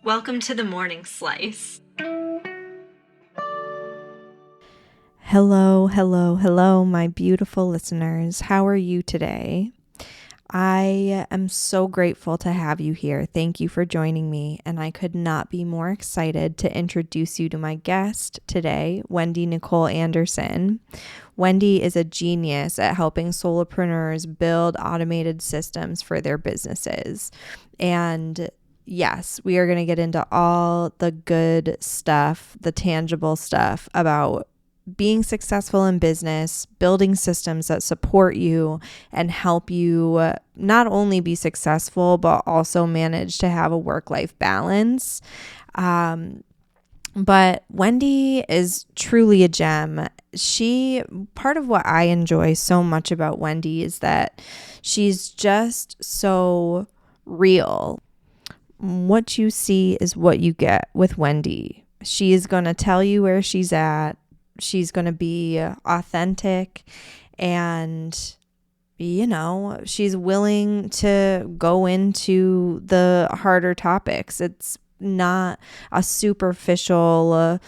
Welcome to the Morning Slice. Hello, hello, hello, my beautiful listeners. How are you today? I am so grateful to have you here. Thank you for joining me, and I could not be more excited to introduce you to my guest today, Wendy Nicole Anderson. Wendy is a genius at helping solopreneurs build automated systems for their businesses. And yes, we are going to get into all the good stuff, the tangible stuff about being successful in business, building systems that support you and help you not only be successful, but also manage to have a work-life balance. But Wendy is truly a gem. Part of what I enjoy so much about Wendy is that she's just so real. What you see is what you get with Wendy. She is going to tell you where she's at. She's going to be authentic, and she's willing to go into the harder topics. It's not a superficial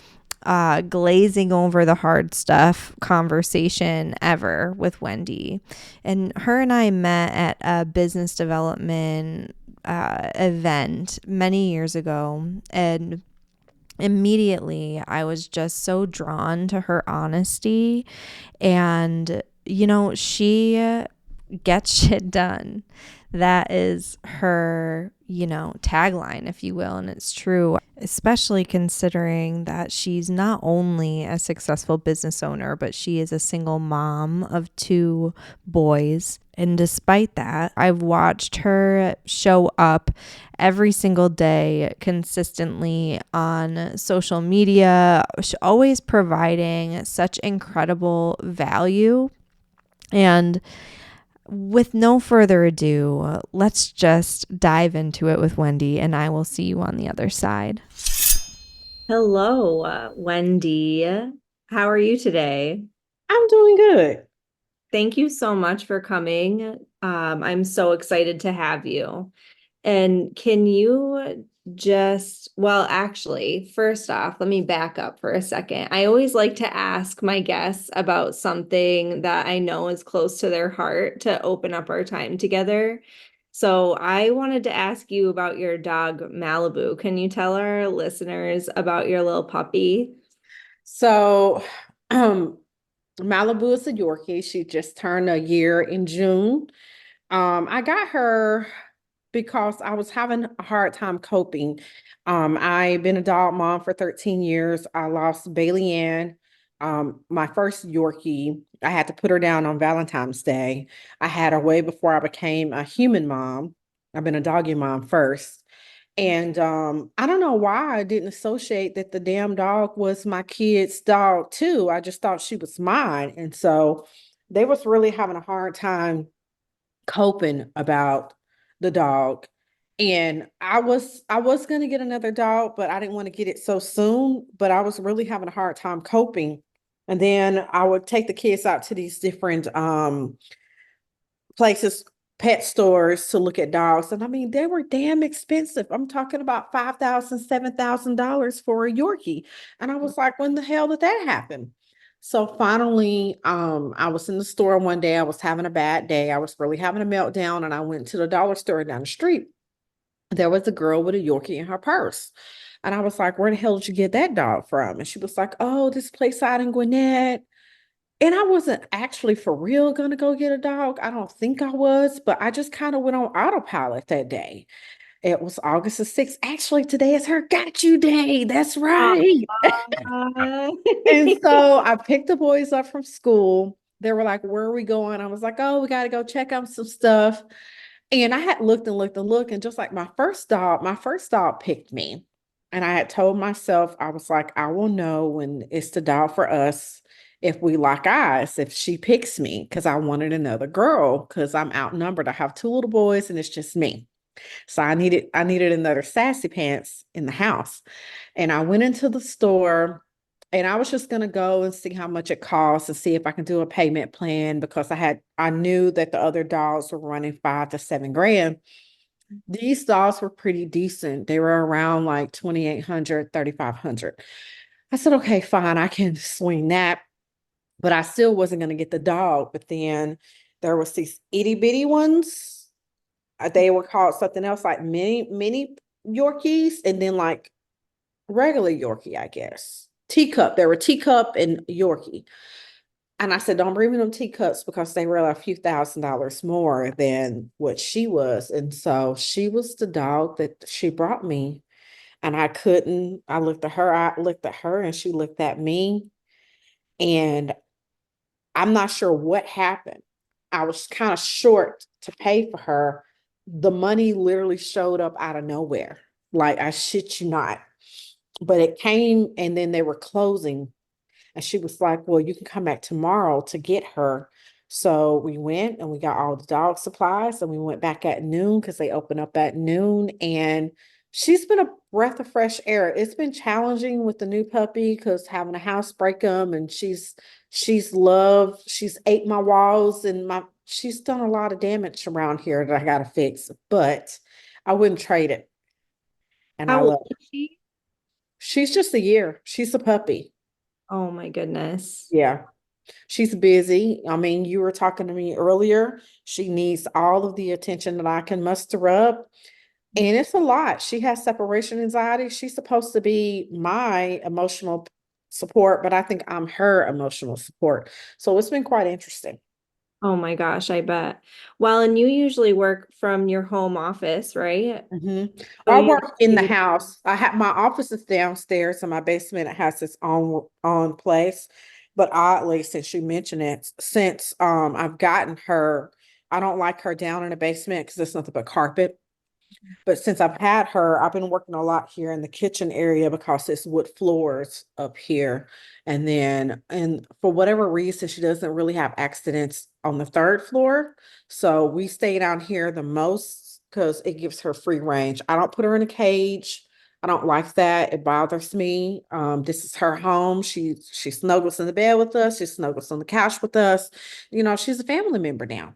glazing over the hard stuff conversation ever with Wendy. And her and I met at a business development event many years ago, and immediately I was just so drawn to her honesty. And she gets shit done. That is her tagline, if you will, and it's true, especially considering that she's not only a successful business owner, but she is a single mom of 2 boys. And despite that, I've watched her show up every single day consistently on social media, always providing such incredible value. And with no further ado, let's just dive into it with Wendy, and I will see you on the other side. Hello, Wendy. How are you today? I'm doing good. Thank you so much for coming. I'm so excited to have you. And can you actually, first off, let me back up for a second. I always like to ask my guests about something that I know is close to their heart to open up our time together. So I wanted to ask you about your dog, Malibu. Can you tell our listeners about your little puppy? So, um, Malibu is a Yorkie. She just turned a year in June. I got her because I was having a hard time coping. I've been a dog mom for 13 years. I lost Bailey Ann, my first Yorkie. I had to put her down on Valentine's Day. I had her way before I became a human mom. I've been a doggy mom first. And I don't know why I didn't associate that the damn dog was my kid's dog too. I just thought she was mine. And so they was really having a hard time coping about the dog. And I was gonna get another dog, but I didn't want to get it so soon. But I was really having a hard time coping. And then I would take the kids out to these different places, pet stores to look at dogs. And I mean, they were damn expensive. I'm talking about $5,000, $7,000 for a Yorkie. And I was like, when the hell did that happen? So finally, I was in the store one day. I was having a bad day. I was really having a meltdown, and I went to the dollar store down the street. There was a girl with a Yorkie in her purse. And I was like, where the hell did you get that dog from? And she was like, oh, this place out in Gwinnett. And I wasn't actually for real gonna go get a dog. I don't think I was, but I just kind of went on autopilot that day. It was August the 6th. Actually, today is her got you day. That's right. Uh, And so I picked the boys up from school. They were like, where are we going? I was like, oh, we got to go check out some stuff. And I had looked and looked and looked. And just like my first dog picked me. And I had told myself, I was like, I will know when it's the dog for us if we lock eyes, if she picks me, because I wanted another girl because I'm outnumbered. I have 2 little boys and it's just me. So I needed another sassy pants in the house. And I went into the store and I was just gonna go and see how much it costs and see if I can do a payment plan because I knew that the other dogs were running 5 to 7 grand. These dogs were pretty decent. They were around like 2,800, 3,500. I said, okay, fine, I can swing that. But I still wasn't going to get the dog. But then there was these itty bitty ones. They were called something else, like mini Yorkies, and then like regular Yorkie, I guess. Teacup. There were teacup and Yorkie. And I said, don't bring me them teacups because they were a few $1,000s more than what she was. And so she was the dog that she brought me. And I couldn't, I looked at her and she looked at me. And I'm not sure what happened. I was kind of short to pay for her. The money literally showed up out of nowhere. Like, I shit you not. But it came and then they were closing. And she was like, well, you can come back tomorrow to get her. So we went and we got all the dog supplies and we went back at noon because they open up at noon. And she's been a breath of fresh air. It's been challenging with the new puppy because having a house break them, and she's ate my walls and she's done a lot of damage around here that I gotta fix. But I wouldn't trade it. And I How old love her. is she? She's just a year. She's a puppy. Oh my goodness. Yeah. She's busy. I mean, you were talking to me earlier. She needs all of the attention that I can muster up. And it's a lot. She has separation anxiety. She's supposed to be my emotional support, but I think I'm her emotional support. So it's been quite interesting. Oh my gosh, I bet. Well, and you usually work from your home office, right? So I you're work in the house. I have my office is downstairs, and my basement has its own place. But oddly, since you mentioned it, since I've gotten her, I don't like her down in the basement because it's nothing but carpet. But since I've had her, I've been working a lot here in the kitchen area because it's wood floors up here. And for whatever reason, she doesn't really have accidents on the third floor. So we stay down here the most because it gives her free range. I don't put her in a cage. I don't like that. It bothers me. This is her home. She snuggles in the bed with us. She snuggles on the couch with us. She's a family member now.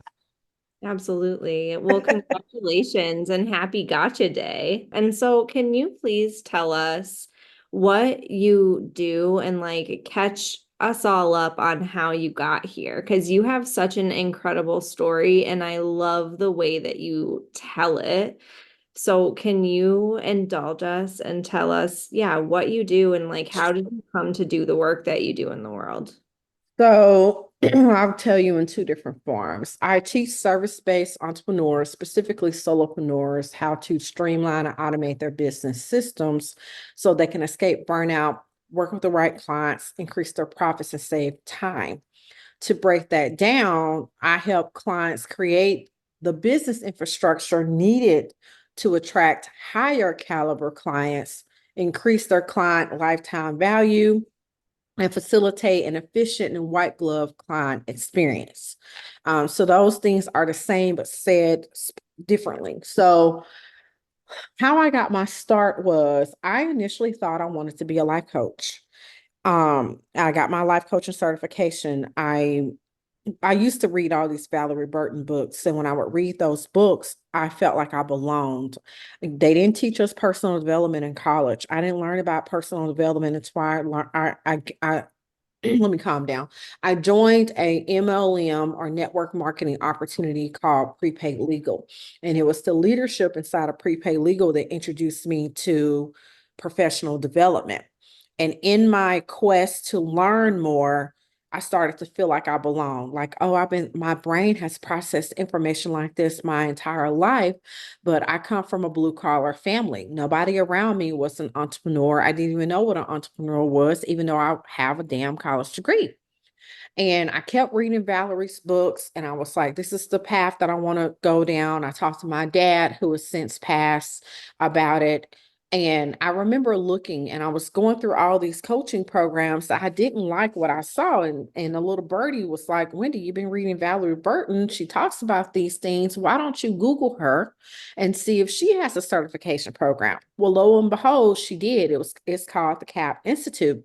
Absolutely. Well, congratulations and happy Gotcha Day. And so, can you please tell us what you do and like catch us all up on how you got here? Because you have such an incredible story, and I love the way that you tell it. So, can you indulge us and tell us, yeah, what you do and like how did you come to do the work that you do in the world? So I'll tell you in two different forms. I teach service-based entrepreneurs, specifically solopreneurs, how to streamline and automate their business systems so they can escape burnout, work with the right clients, increase their profits, and save time. To break that down, I help clients create the business infrastructure needed to attract higher caliber clients, increase their client lifetime value, and facilitate an efficient and white glove client experience. So those things are the same but said differently. So how I got my start was I initially thought I wanted to be a life coach. I got my life coaching certification. I used to read all these Valerie Burton books, and when I would read those books, I felt like I belonged. They didn't teach us personal development in college. I didn't learn about personal development until I let me calm down. I joined a MLM or network marketing opportunity called Prepaid Legal. And it was the leadership inside of Prepaid Legal that introduced me to professional development. And in my quest to learn more, I started to feel like I belong. Like, oh, my brain has processed information like this my entire life, but I come from a blue collar family. Nobody around me was an entrepreneur. I didn't even know what an entrepreneur was, even though I have a damn college degree. And I kept reading Valerie's books, and I was like, this is the path that I want to go down. I talked to my dad, who has since passed, about it. And I remember looking, and I was going through all these coaching programs. I didn't like what I saw. And a little birdie was like, Wendy, you've been reading Valerie Burton. She talks about these things. Why don't you Google her and see if she has a certification program? Well, lo and behold, she did. It's called the CAP Institute.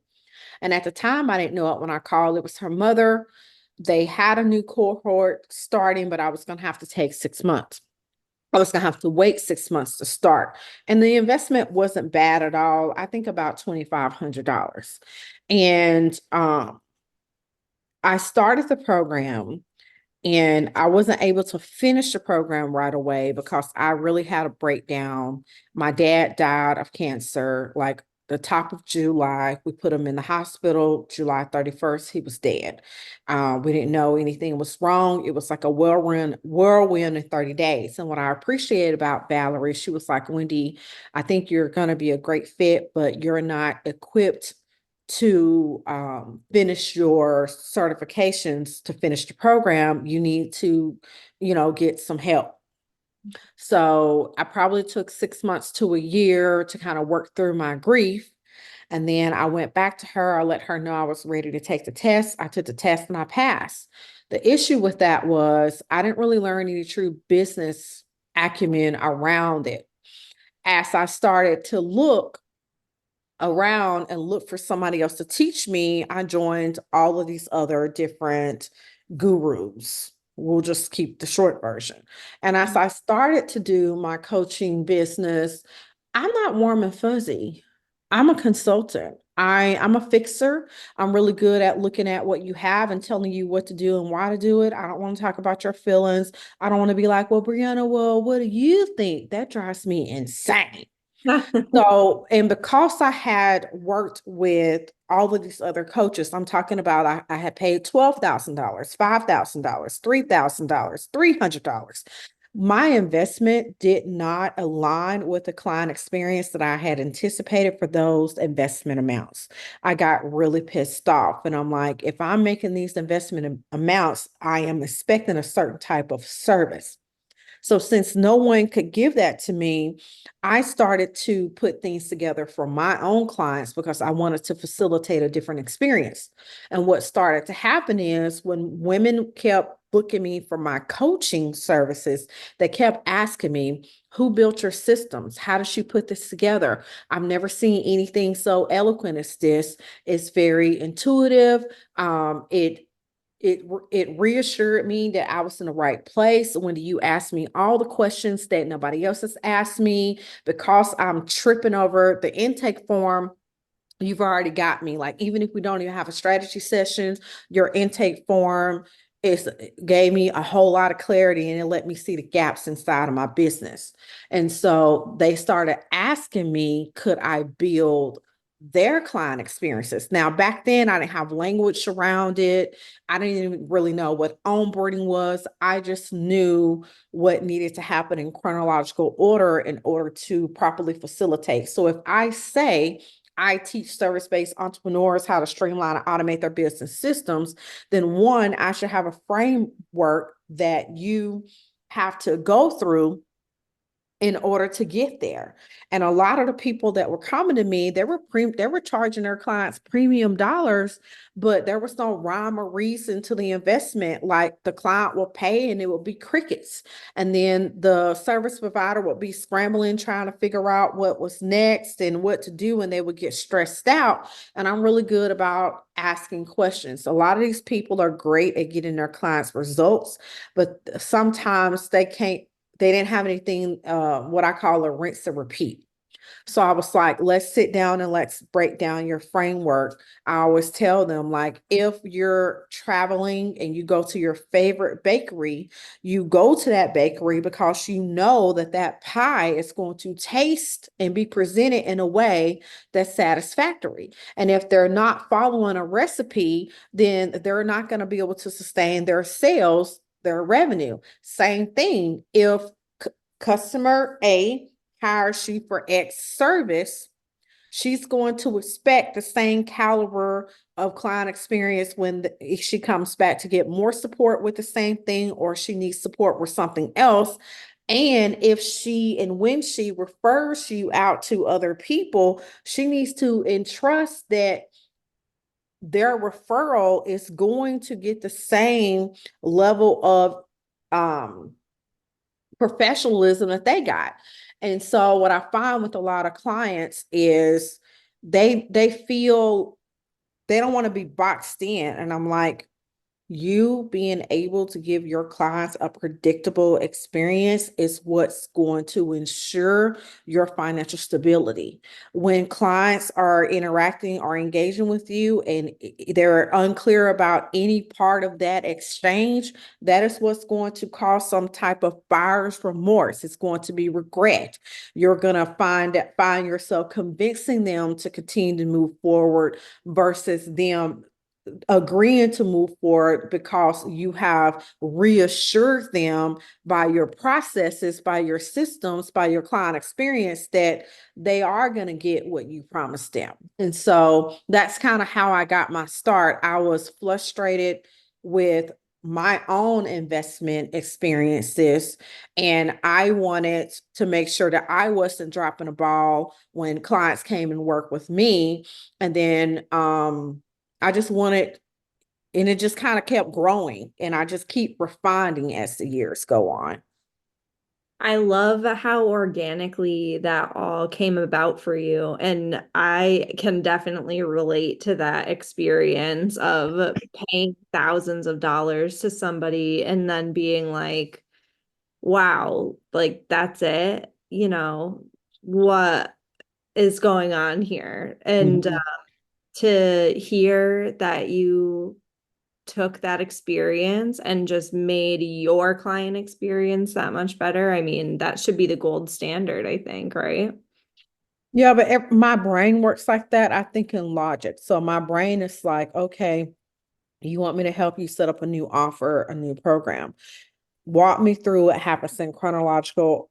And at the time, I didn't know it when I called. It was her mother. They had a new cohort starting, but I was going to have to take 6 months. I was going to have to wait 6 months to start. And the investment wasn't bad at all. I think about $2,500. And I started the program, and I wasn't able to finish the program right away because I really had a breakdown. My dad died of cancer, like the top of July. We put him in the hospital. July 31st, he was dead. We didn't know anything was wrong. It was like a whirlwind in 30 days. And what I appreciate about Valerie, she was like, Wendy, I think you're going to be a great fit, but you're not equipped to finish your certifications, to finish the program. You need to, get some help. So I probably took 6 months to a year to kind of work through my grief. And then I went back to her. I let her know I was ready to take the test. I took the test and I passed. The issue with that was I didn't really learn any true business acumen around it. As I started to look around and look for somebody else to teach me, I joined all of these other different gurus. We'll just keep the short version. And as I started to do my coaching business, I'm not warm and fuzzy. I'm a consultant. I'm a fixer. I'm really good at looking at what you have and telling you what to do and why to do it. I don't want to talk about your feelings. I don't want to be like, well, Brianna, well, what do you think? That drives me insane. So, and because I had worked with all of these other coaches, I'm talking about I had paid $12,000, $5,000, $3,000, $300. My investment did not align with the client experience that I had anticipated for those investment amounts. I got really pissed off. And I'm like, if I'm making these investment amounts, I am expecting a certain type of service. So since no one could give that to me, I started to put things together for my own clients because I wanted to facilitate a different experience. And what started to happen is when women kept booking me for my coaching services, they kept asking me, who built your systems? How does she put this together? I've never seen anything so eloquent as this. It's very intuitive. It reassured me that I was in the right place. When you asked me all the questions that nobody else has asked me, because I'm tripping over the intake form, you've already got me. Like, even if we don't even have a strategy session, your intake form gave me a whole lot of clarity, and it let me see the gaps inside of my business. And so they started asking me, could I build their client experiences? Now, back then, I didn't have language around it. I didn't even really know what onboarding was. I just knew what needed to happen in chronological order in order to properly facilitate. So if I say, I teach service-based entrepreneurs how to streamline and automate their business systems, then one, I should have a framework that you have to go through in order to get there. And a lot of the people that were coming to me, they were charging their clients premium dollars, but there was no rhyme or reason to the investment. Like, the client will pay and it will be crickets. And then the service provider would be scrambling, trying to figure out what was next and what to do, and they would get stressed out. And I'm really good about asking questions. A lot of these people are great at getting their clients results, but sometimes they didn't have anything, what I call a rinse and repeat. So I was like, let's sit down and let's break down your framework. I always tell them, like, if you're traveling and you go to your favorite bakery, you go to that bakery because you know that that pie is going to taste and be presented in a way that's satisfactory. And if they're not following a recipe, then they're not going to be able to sustain their sales, their revenue. Same thing. If customer A hires you for X service, she's going to expect the same caliber of client experience if she comes back to get more support with the same thing, or she needs support with something else. And when she refers you out to other people, she needs to entrust that their referral is going to get the same level of professionalism that they got. And so what I find with a lot of clients is they feel they don't want to be boxed in. And I'm like, You being able to give your clients a predictable experience is what's going to ensure your financial stability. When clients are interacting or engaging with you and they're unclear about any part of that exchange, that is what's going to cause some type of buyer's remorse. It's going to be regret. You're going to find yourself convincing them to continue to move forward versus them agreeing to move forward because you have reassured them by your processes, by your systems, by your client experience that they are going to get what you promised them. And so that's kind of how I got my start. I was frustrated with my own investment experiences, and I wanted to make sure that I wasn't dropping a ball when clients came and worked with me. And then I just wanted, and it just kind of kept growing, and I just keep refining as the years go on. I love how organically that all came about for you. And I can definitely relate to that experience of paying thousands of dollars to somebody and then being like, wow, like that's it. What is going on here? And Mhm. to hear that you took that experience and just made your client experience that much better. I mean, that should be the gold standard, I think, right? Yeah, but my brain works like that. I think in logic. So my brain is like, okay, you want me to help you set up a new offer, a new program. Walk me through what happens in chronological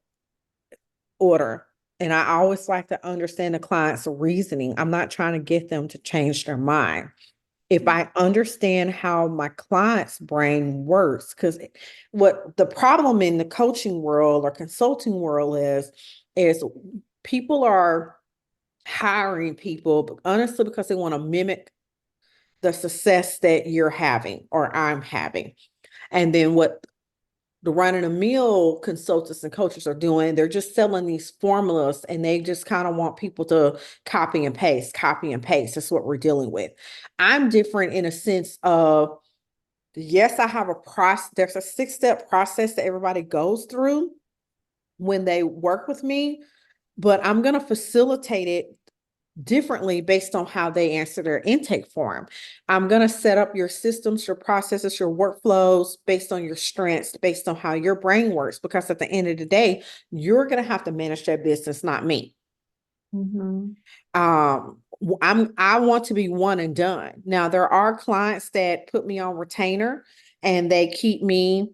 order. And I always like to understand the client's reasoning. I'm not trying to get them to change their mind. If I understand how my client's brain works, because what the problem in the coaching world or consulting world is people are hiring people honestly because they want to mimic the success that you're having or I'm having. And then what the run of the mill consultants and coaches are doing, they're just selling these formulas and they just kind of want people to copy and paste, copy and paste. That's what we're dealing with. I'm different in a sense of, yes, I have a process. There's a 6-step process that everybody goes through when they work with me, but I'm going to facilitate it differently based on how they answer their intake form. I'm going to set up your systems, your processes, your workflows based on your strengths, based on how your brain works, because at the end of the day, you're going to have to manage that business, not me. Mhm. I want to be one and done. Now, there are clients that put me on retainer and they keep me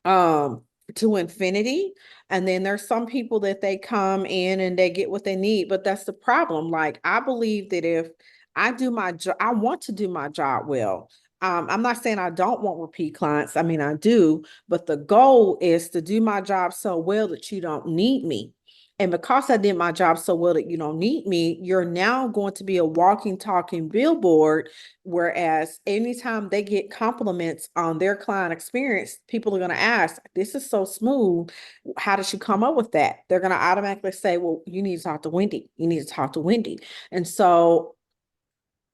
um to infinity, and then there's some people that they come in and they get what they need, but that's the problem. Like, I believe that if I do my job, I want to do my job well. I'm not saying I don't want repeat clients. I mean, I do, but the goal is to do my job so well that you don't need me. And because I did my job so well that you don't need me, you're now going to be a walking, talking billboard. Whereas anytime they get compliments on their client experience, people are going to ask, this is so smooth. How did she come up with that? They're going to automatically say, well, you need to talk to Wendy. You need to talk to Wendy. And so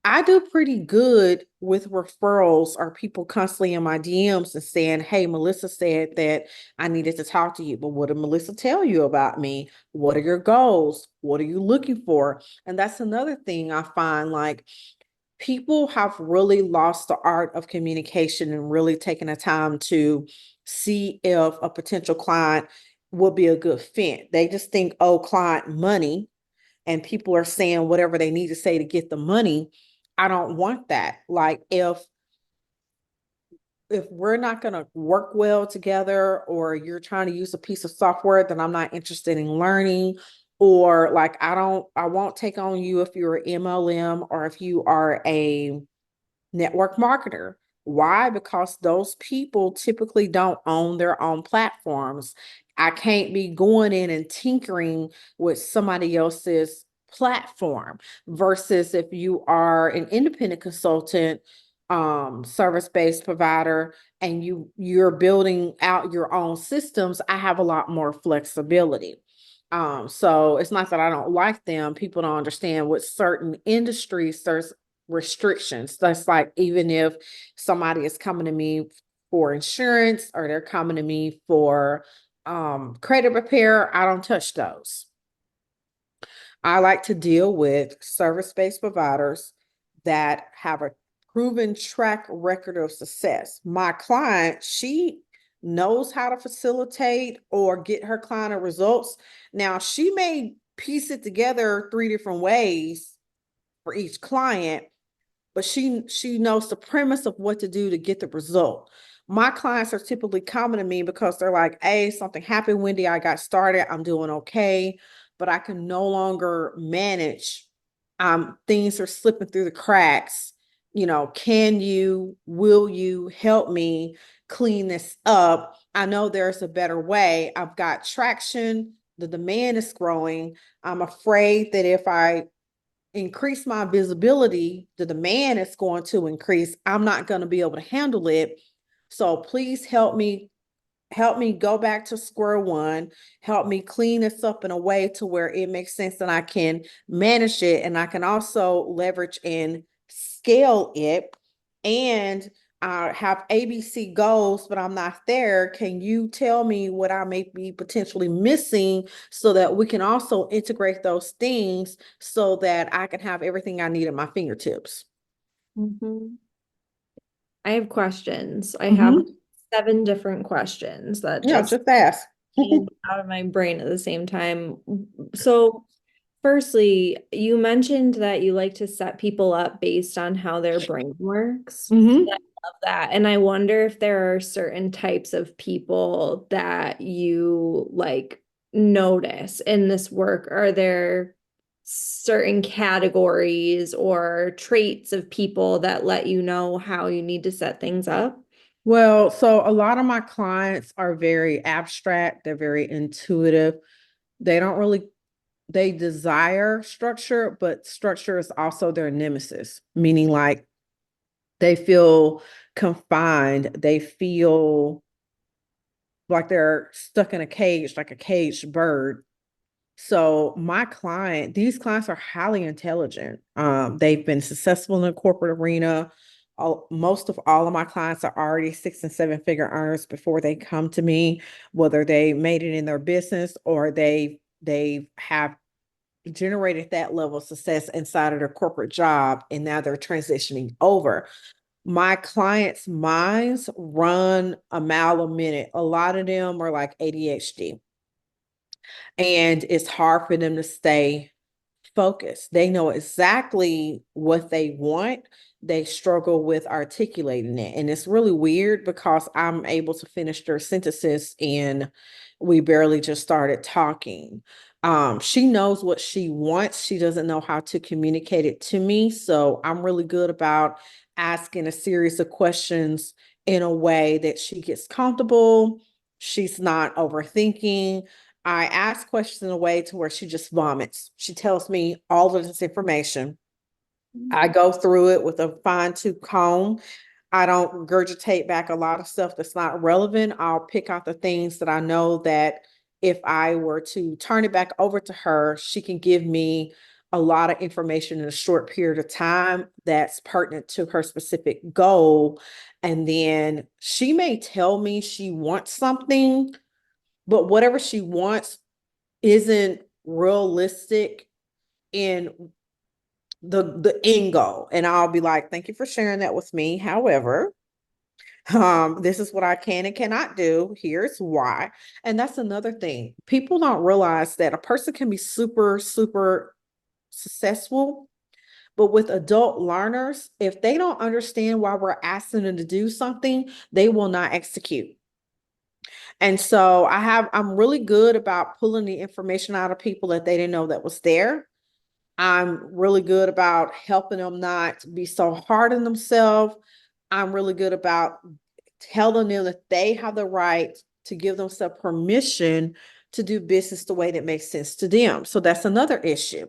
I do pretty good with referrals or people constantly in my DMs and saying, hey, Melissa said that I needed to talk to you. But what did Melissa tell you about me? What are your goals? What are you looking for? And that's another thing I find, like, people have really lost the art of communication and really taken the time to see if a potential client will be a good fit. They just think, oh, client money, and people are saying whatever they need to say to get the money. I don't want that. Like, if we're not going to work well together, or you're trying to use a piece of software that I'm not interested in learning, or like I won't take on you if you're an MLM or if you are a network marketer. Why? Because those people typically don't own their own platforms. I can't be going in and tinkering with somebody else's platform versus if you are an independent consultant, service-based provider, and you're building out your own systems. I have a lot more flexibility. So it's not that I don't like them. People don't understand what certain industries, restrictions. That's like, even if somebody is coming to me for insurance or they're coming to me for credit repair, I don't touch those. I like to deal with service-based providers that have a proven track record of success. My client, she knows how to facilitate or get her client results. Now, she may piece it together 3 different ways for each client, but she knows the premise of what to do to get the result. My clients are typically coming to me because they're like, hey, something happened, Wendy, I got started, I'm doing okay, but I can no longer manage. Things are slipping through the cracks. Will you help me clean this up? I know there's a better way. I've got traction. The demand is growing. I'm afraid that if I increase my visibility, the demand is going to increase. I'm not going to be able to handle it. So please help me go back to square one, help me clean this up in a way to where it makes sense that I can manage it, and I can also leverage and scale it. And I have ABC goals, but I'm not there. Can you tell me what I may be potentially missing so that we can also integrate those things so that I can have everything I need at my fingertips? I have questions. I have 7 different questions that Yeah, just just ask. came out of my brain at the same time. So, firstly, you mentioned that you like to set people up based on how their brain works. Mm-hmm. I love that. And I wonder if there are certain types of people that you like notice in this work. Are there certain categories or traits of people that let you know how you need to set things up? Well, so a lot of my clients are very abstract, they're very intuitive. They don't really they desire structure, but structure is also their nemesis, meaning like they feel confined, they feel like they're stuck in a cage, like a caged bird. So these clients are highly intelligent. They've been successful in the corporate arena. Most of all of my clients are already 6 and 7 figure earners before they come to me, whether they made it in their business or they have generated that level of success inside of their corporate job, and now they're transitioning over. My clients' minds run a mile a minute. A lot of them are like ADHD, and it's hard for them to stay focused. They know exactly what they want. They struggle with articulating it. And it's really weird because I'm able to finish their sentences and we barely just started talking. She knows what she wants. She doesn't know how to communicate it to me. So I'm really good about asking a series of questions in a way that she gets comfortable. She's not overthinking. I ask questions in a way to where she just vomits. She tells me all of this information. I go through it with a fine-tooth comb. I don't regurgitate back a lot of stuff that's not relevant. I'll pick out the things that I know that if I were to turn it back over to her, she can give me a lot of information in a short period of time that's pertinent to her specific goal. And then she may tell me she wants something, but whatever she wants isn't realistic in the end goal. And I'll be like, thank you for sharing that with me. However, this is what I can and cannot do. Here's why. And that's another thing. People don't realize that a person can be super, super successful, but with adult learners, if they don't understand why we're asking them to do something, they will not execute. And so I'm really good about pulling the information out of people that they didn't know that was there. I'm really good about helping them not be so hard on themselves. I'm really good about telling them that they have the right to give themselves permission to do business the way that makes sense to them. So that's another issue.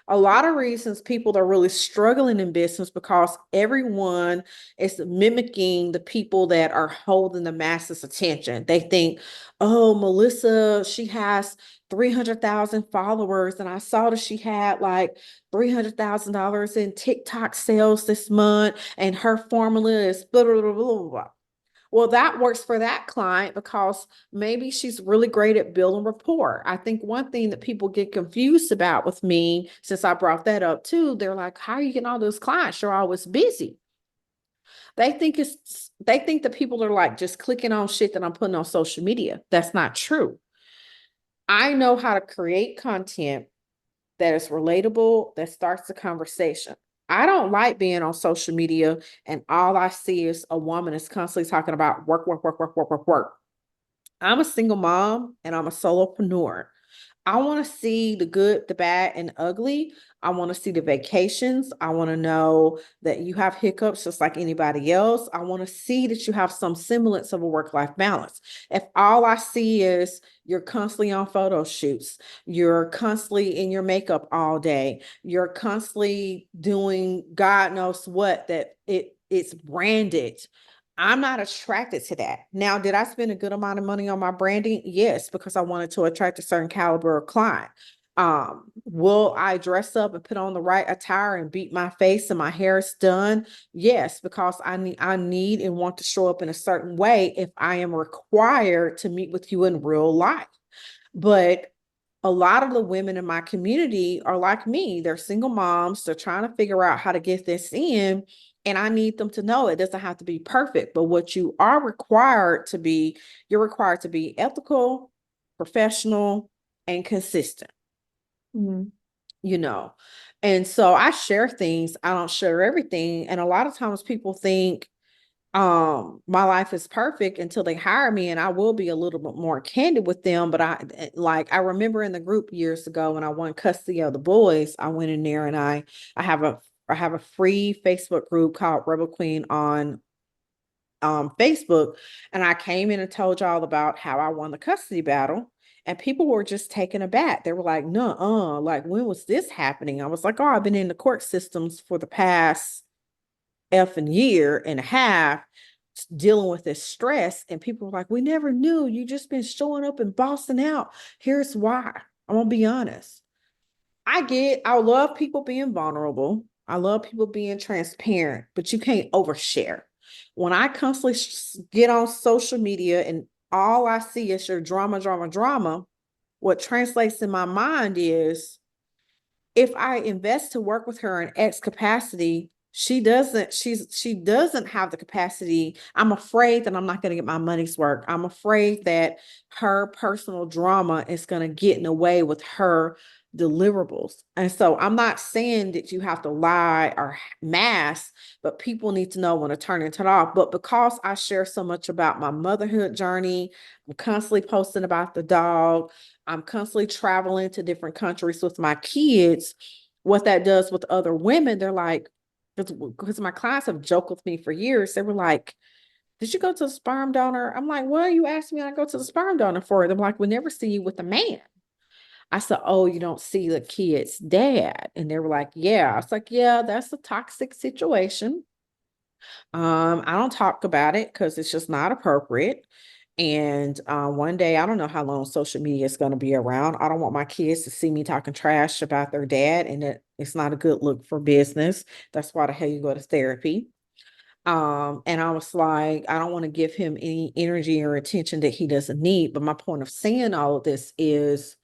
A lot of reasons people are really struggling in business because everyone is mimicking the people that are holding the masses' attention. They think, oh, Melissa, she has 300,000 followers, and I saw that she had like $300,000 in TikTok sales this month, and her formula is blah, blah, blah, blah, blah. Well, that works for that client because maybe she's really great at building rapport. I think one thing that people get confused about with me, since I brought that up too, they're like, how are you getting all those clients? You're always busy. They think that people are like just clicking on shit that I'm putting on social media. That's not true. I know how to create content that is relatable, that starts the conversation. I don't like being on social media and all I see is a woman is constantly talking about work, work, work, work, work, work, work. I'm a single mom and I'm a solopreneur. I want to see the good, the bad, and ugly. I want to see the vacations. I want to know that you have hiccups just like anybody else. I want to see that you have some semblance of a work-life balance. If all I see is you're constantly on photo shoots, you're constantly in your makeup all day, you're constantly doing God knows what, that it's branded. I'm not attracted to that. Now, did I spend a good amount of money on my branding? Yes, because I wanted to attract a certain caliber of client. Will I dress up and put on the right attire and beat my face and my hair is done? Yes, because I need and want to show up in a certain way if I am required to meet with you in real life. But a lot of the women in my community are like me. They're single moms. They're trying to figure out how to get this in. And I need them to know it doesn't have to be perfect, but what you are required to be, you're required to be ethical, professional, and consistent, Mhm. you know. And so I share things, I don't share everything. And a lot of times people think, my life is perfect until they hire me, and I will be a little bit more candid with them. But I remember in the group years ago when I won custody of the boys, I went in there and I have a I have a free Facebook group called Rebel Queen on Facebook, and I came in and told y'all about how I won the custody battle. And people were just taken aback. They were like, "No, like when was this happening?" I was like, "Oh, I've been in the court systems for the past effing year and a half dealing with this stress." And people were like, "We never knew. You just been showing up and bossing out. Here's why." I'm gonna be honest. I love people being vulnerable. I love people being transparent, but you can't overshare. When I constantly get on social media and all I see is your drama, drama, drama, what translates in my mind is if I invest to work with her in X capacity, she doesn't have the capacity. I'm afraid that I'm not going to get my money's worth. I'm afraid that her personal drama is going to get in the way with her deliverables. And so I'm not saying that you have to lie or mask, but people need to know when to turn it off. But because I share so much about my motherhood journey, I'm constantly posting about the dog, I'm constantly traveling to different countries with my kids. What that does with other women, they're like, because my clients have joked with me for years. They were like, "Did you go to the sperm donor?" I'm like, "Well, you asked me I go to the sperm donor for it." I'm like, "We never see you with a man." I said, "Oh, you don't see the kid's dad?" And they were like, "Yeah." I was like, "Yeah, that's a toxic situation. I don't talk about it because it's just not appropriate. And one day, I don't know how long social media is going to be around. I don't want my kids to see me talking trash about their dad, and it's not a good look for business. That's why the hell you go to therapy." And I was like, I don't want to give him any energy or attention that he doesn't need. But my point of saying all of this is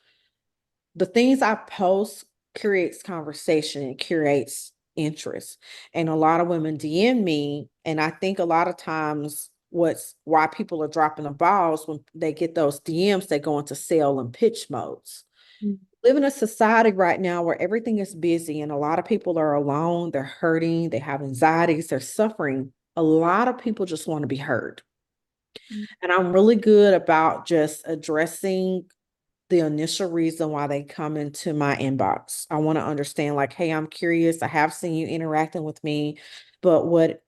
the things I post creates conversation and creates interest. And a lot of women DM me, and I think a lot of times why people are dropping the balls when they get those DMs, they go into sell and pitch modes. Mm. Live in a society right now where everything is busy and a lot of people are alone, they're hurting, they have anxieties, they're suffering. A lot of people just want to be heard. And I'm really good about just addressing the initial reason why they come into my inbox. I want to understand, like, hey, I'm curious. I have seen you interacting with me, but what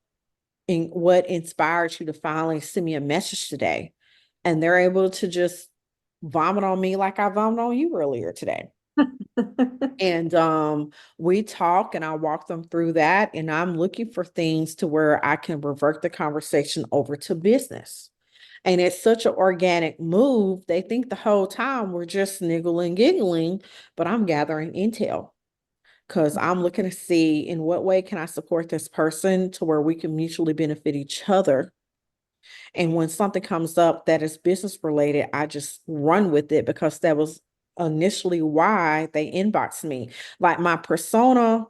inspired you to finally send me a message today? And they're able to just vomit on me like I vomited on you earlier today. And we talk and I walk them through that. And I'm looking for things to where I can revert the conversation over to business. And it's such an organic move. They think the whole time we're just niggling, giggling, but I'm gathering intel because I'm looking to see in what way can I support this person to where we can mutually benefit each other. And when something comes up that is business related, I just run with it because that was initially why they inboxed me. Like my persona,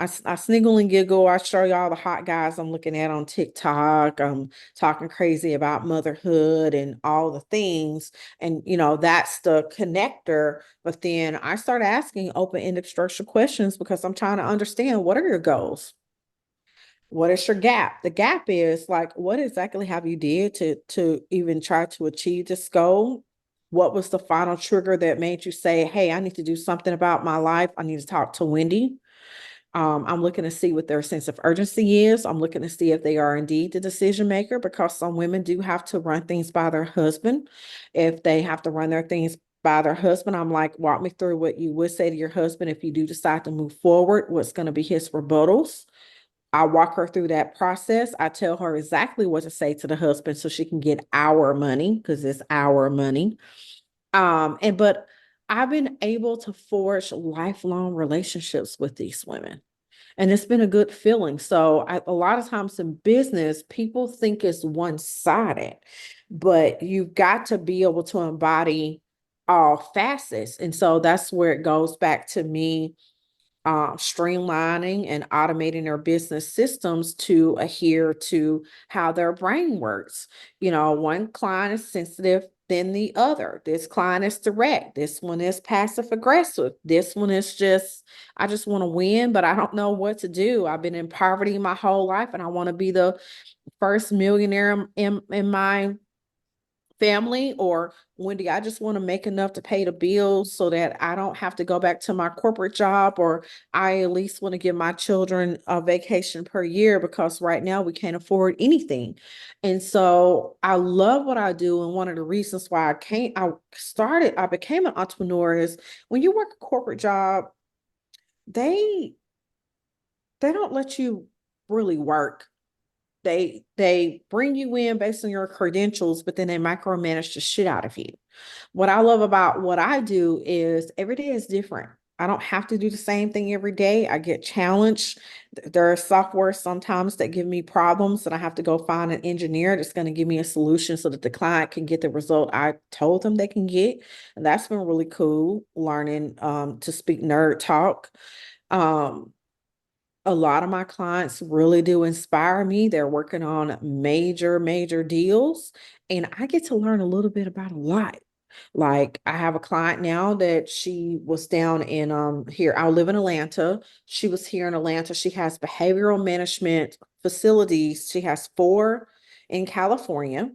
I sniggle and giggle. I show y'all the hot guys I'm looking at on TikTok. I'm talking crazy about motherhood and all the things. And, that's the connector. But then I start asking open-ended structured questions because I'm trying to understand what are your goals? What is your gap? The gap is like, what exactly have you did to even try to achieve this goal? What was the final trigger that made you say, hey, I need to do something about my life? I need to talk to Wendy. I'm looking to see what their sense of urgency is. I'm looking to see if they are indeed the decision maker because some women do have to run things by their husband. If they have to run their things by their husband, I'm like, walk me through what you would say to your husband if you do decide to move forward. What's going to be his rebuttals? I walk her through that process. I tell her exactly what to say to the husband so she can get our money because it's our money. But I've been able to forge lifelong relationships with these women. And it's been a good feeling. So a lot of times in business, people think it's one-sided, but you've got to be able to embody all facets. And so that's where it goes back to me streamlining and automating their business systems to adhere to how their brain works. One client is sensitive than the other. This client is direct. This one is passive aggressive. This one is just, I just want to win, but I don't know what to do. I've been in poverty my whole life and I want to be the first millionaire in my family. Or Wendy, I just want to make enough to pay the bills so that I don't have to go back to my corporate job, or I at least want to give my children a vacation per year because right now we can't afford anything. And so I love what I do. And one of the reasons why I became an entrepreneur is when you work a corporate job, they they don't let you really work. They bring you in based on your credentials, but then they micromanage the shit out of you. What I love about what I do is every day is different. I don't have to do the same thing every day. I get challenged. There are software sometimes that give me problems and I have to go find an engineer that's going to give me a solution so that the client can get the result I told them they can get. And that's been really cool learning to speak nerd talk. Um, a lot of my clients really do inspire me. They're working on major, major deals, and I get to learn a little bit about a lot. Like I have a client now that she was down in here. I live in Atlanta. She was here in Atlanta. She has behavioral management facilities. She has four in California.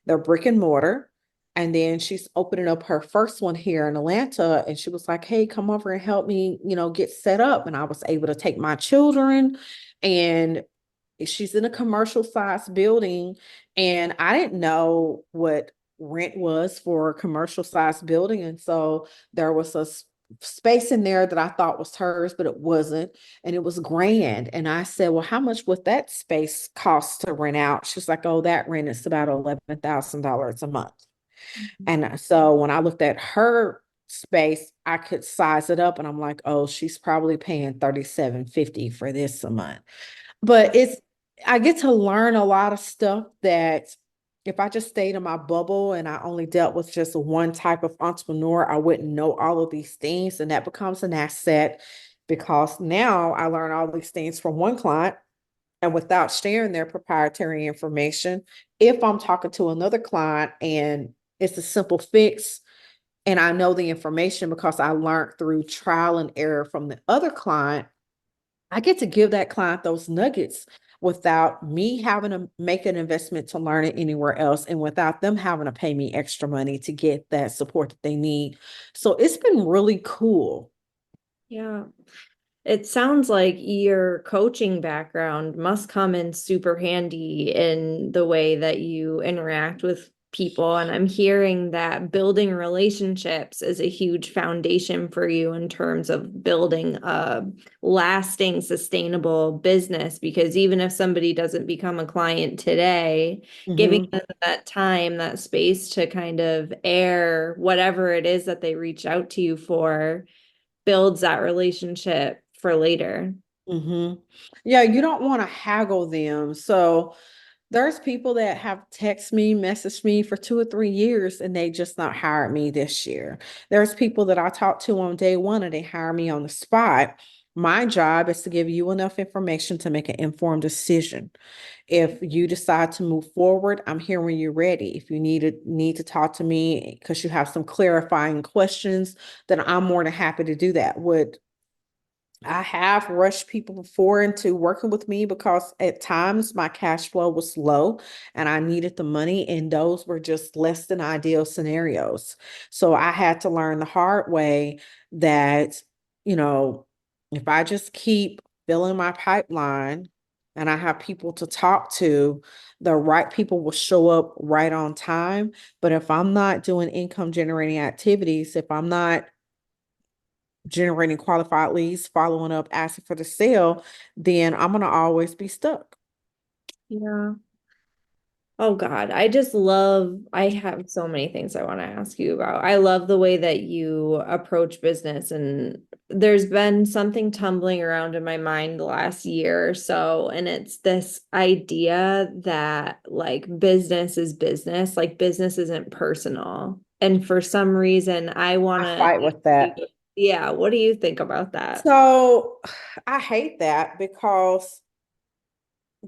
They're brick and mortar. And then she's opening up her first one here in Atlanta. And she was like, hey, come over and help me, get set up. And I was able to take my children. And she's in a commercial size building. And I didn't know what rent was for a commercial size building. And so there was a space in there that I thought was hers, but it wasn't. And it was grand. And I said, well, how much would that space cost to rent out? She's like, oh, that rent is about $11,000 a month. And so when I looked at her space, I could size it up and I'm like, oh, she's probably paying $37.50 for this a month. But I get to learn a lot of stuff that if I just stayed in my bubble and I only dealt with just one type of entrepreneur, I wouldn't know all of these things. And that becomes an asset because now I learn all these things from one client and without sharing their proprietary information. If I'm talking to another client and it's a simple fix and I know the information because I learned through trial and error from the other client, I get to give that client those nuggets without me having to make an investment to learn it anywhere else and without them having to pay me extra money to get that support that they need. So it's been really cool. Yeah. It sounds like your coaching background must come in super handy in the way that you interact with people, and I'm hearing that building relationships is a huge foundation for you in terms of building a lasting, sustainable business. Because even if somebody doesn't become a client today, giving Mm-hmm. them that time, that space to kind of air whatever it is that they reach out to you for builds that relationship for later. Mm-hmm. Yeah, you don't want to haggle them. So there's people that have text me, messaged me for 2 or 3 years, and they just not hired me this year. There's people that I talked to on day one and they hire me on the spot. My job is to give you enough information to make an informed decision. If you decide to move forward, I'm here when you're ready. If you need to talk to me because you have some clarifying questions, then I'm more than happy to do that. Would I have rushed people before into working with me because at times my cash flow was low and I needed the money, and those were just less than ideal scenarios. So I had to learn the hard way that, you know, if I just keep filling my pipeline and I have people to talk to, the right people will show up right on time. But if I'm not doing income generating activities, if I'm not generating qualified leads, following up, asking for the sale, then I'm gonna always be stuck. Yeah. Oh God, I have so many things I want to ask you about. I love the way that you approach business, and there's been something tumbling around in my mind the last year or so, and it's this idea that like business is business, like business isn't personal. And for some reason, I want I to, fight with that. yeah, what do you think about that? So I hate that because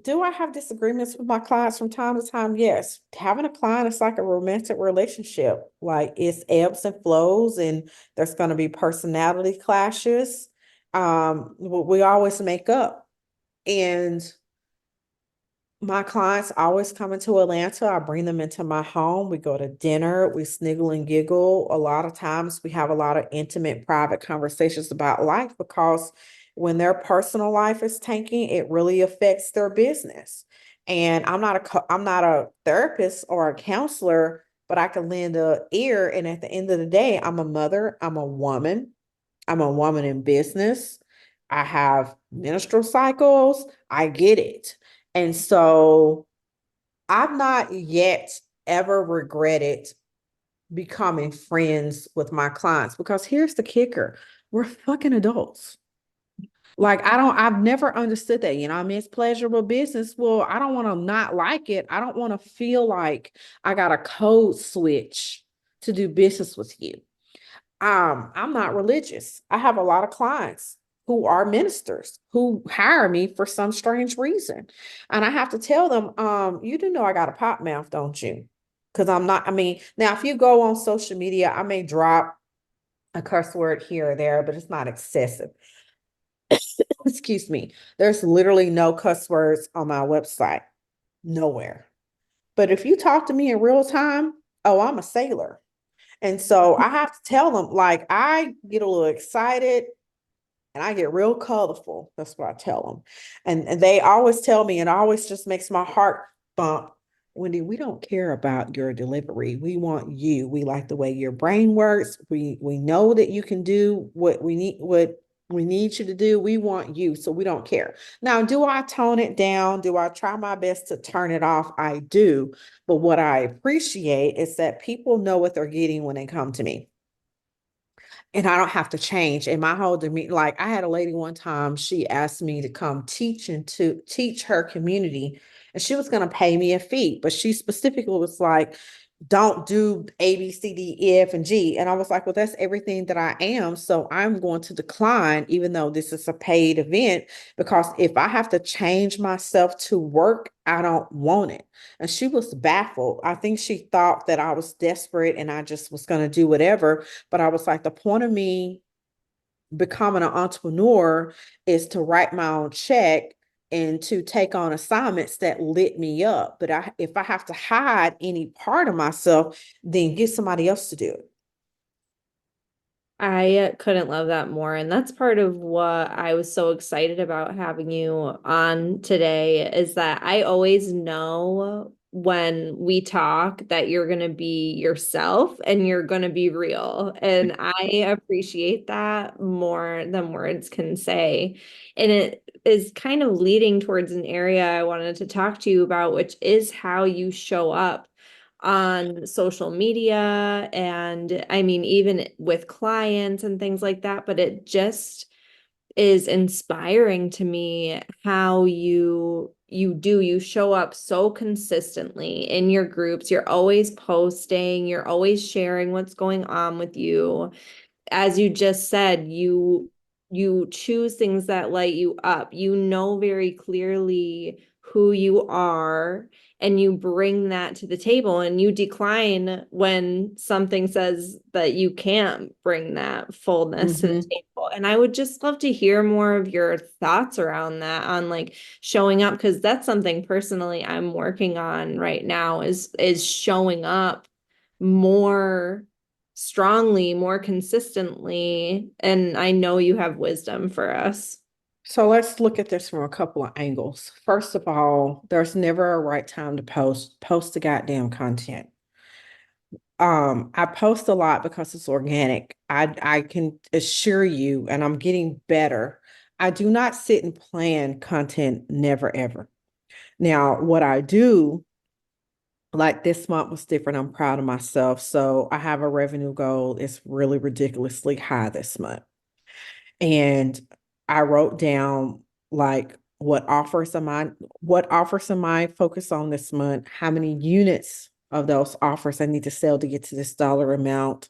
do I have disagreements with my clients from time to time? Yes. Having a client is like a romantic relationship. Like it's ebbs and flows, and there's going to be personality clashes. We always make up. And my clients always come into Atlanta. I bring them into my home. We go to dinner. We sniggle and giggle. A lot of times we have a lot of intimate, private conversations about life because when their personal life is tanking, it really affects their business. And I'm not a therapist or a counselor, but I can lend a ear. And at the end of the day, I'm a mother. I'm a woman. I'm a woman in business. I have menstrual cycles. I get it. And so I've not yet ever regretted becoming friends with my clients because here's the kicker. We're fucking adults. Like I've never understood that. I mean, it's pleasurable business. Well, I don't want to not like it. I don't want to feel like I got a code switch to do business with you. I'm not religious. I have a lot of clients who are ministers who hire me for some strange reason. And I have to tell them, you do know I got a pop mouth, don't you? Because I'm not, I mean, now if you go on social media, I may drop a curse word here or there, but it's not excessive. Excuse me. There's literally no cuss words on my website, nowhere. But if you talk to me in real time, oh, I'm a sailor. And so I have to tell them, like, I get a little excited and I get real colorful. That's what I tell them. And they always tell me, and it always just makes my heart bump. Wendy, we don't care about your delivery. We want you. We like the way your brain works. We know that you can do what we need you to do. We want you. So we don't care. Now, do I tone it down? Do I try my best to turn it off? I do. But what I appreciate is that people know what they're getting when they come to me, and I don't have to change. And my whole demeanor, like I had a lady one time, she asked me to come teach and to teach her community, and she was going to pay me a fee, but she specifically was like, don't do A, B, C, D, E, F, and G. And I was like, well, that's everything that I am. So I'm going to decline, even though this is a paid event, because if I have to change myself to work, I don't want it. And she was baffled. I think she thought that I was desperate and I just was going to do whatever. But I was like, the point of me becoming an entrepreneur is to write my own check and to take on assignments that lit me up. But if I have to hide any part of myself, then get somebody else to do it. I couldn't love that more. And that's part of what I was so excited about having you on today is that I always know when we talk that you're going to be yourself and you're going to be real. And I appreciate that more than words can say. And it is kind of leading towards an area I wanted to talk to you about, which is how you show up on social media. And I mean, even with clients and things like that, but it just is inspiring to me how you show up so consistently in your groups. You're always posting, you're always sharing what's going on with you. As you just said, you choose things that light you up. You know very clearly who you are and you bring that to the table, and you decline when something says that you can't bring that fullness to the table. And I would just love to hear more of your thoughts around that, on like showing up, because that's something personally I'm working on right now, is showing up more strongly, more consistently. And I know you have wisdom for us. So let's look at this from a couple of angles. First of all, there's never a right time to post the goddamn content. I post a lot because it's organic. I can assure you, and I'm getting better. I do not sit and plan content, never ever. Now, what I do, like this month was different. I'm proud of myself. So I have a revenue goal. It's really ridiculously high this month. And I wrote down like what offers am I focused on this month, how many units of those offers I need to sell to get to this dollar amount.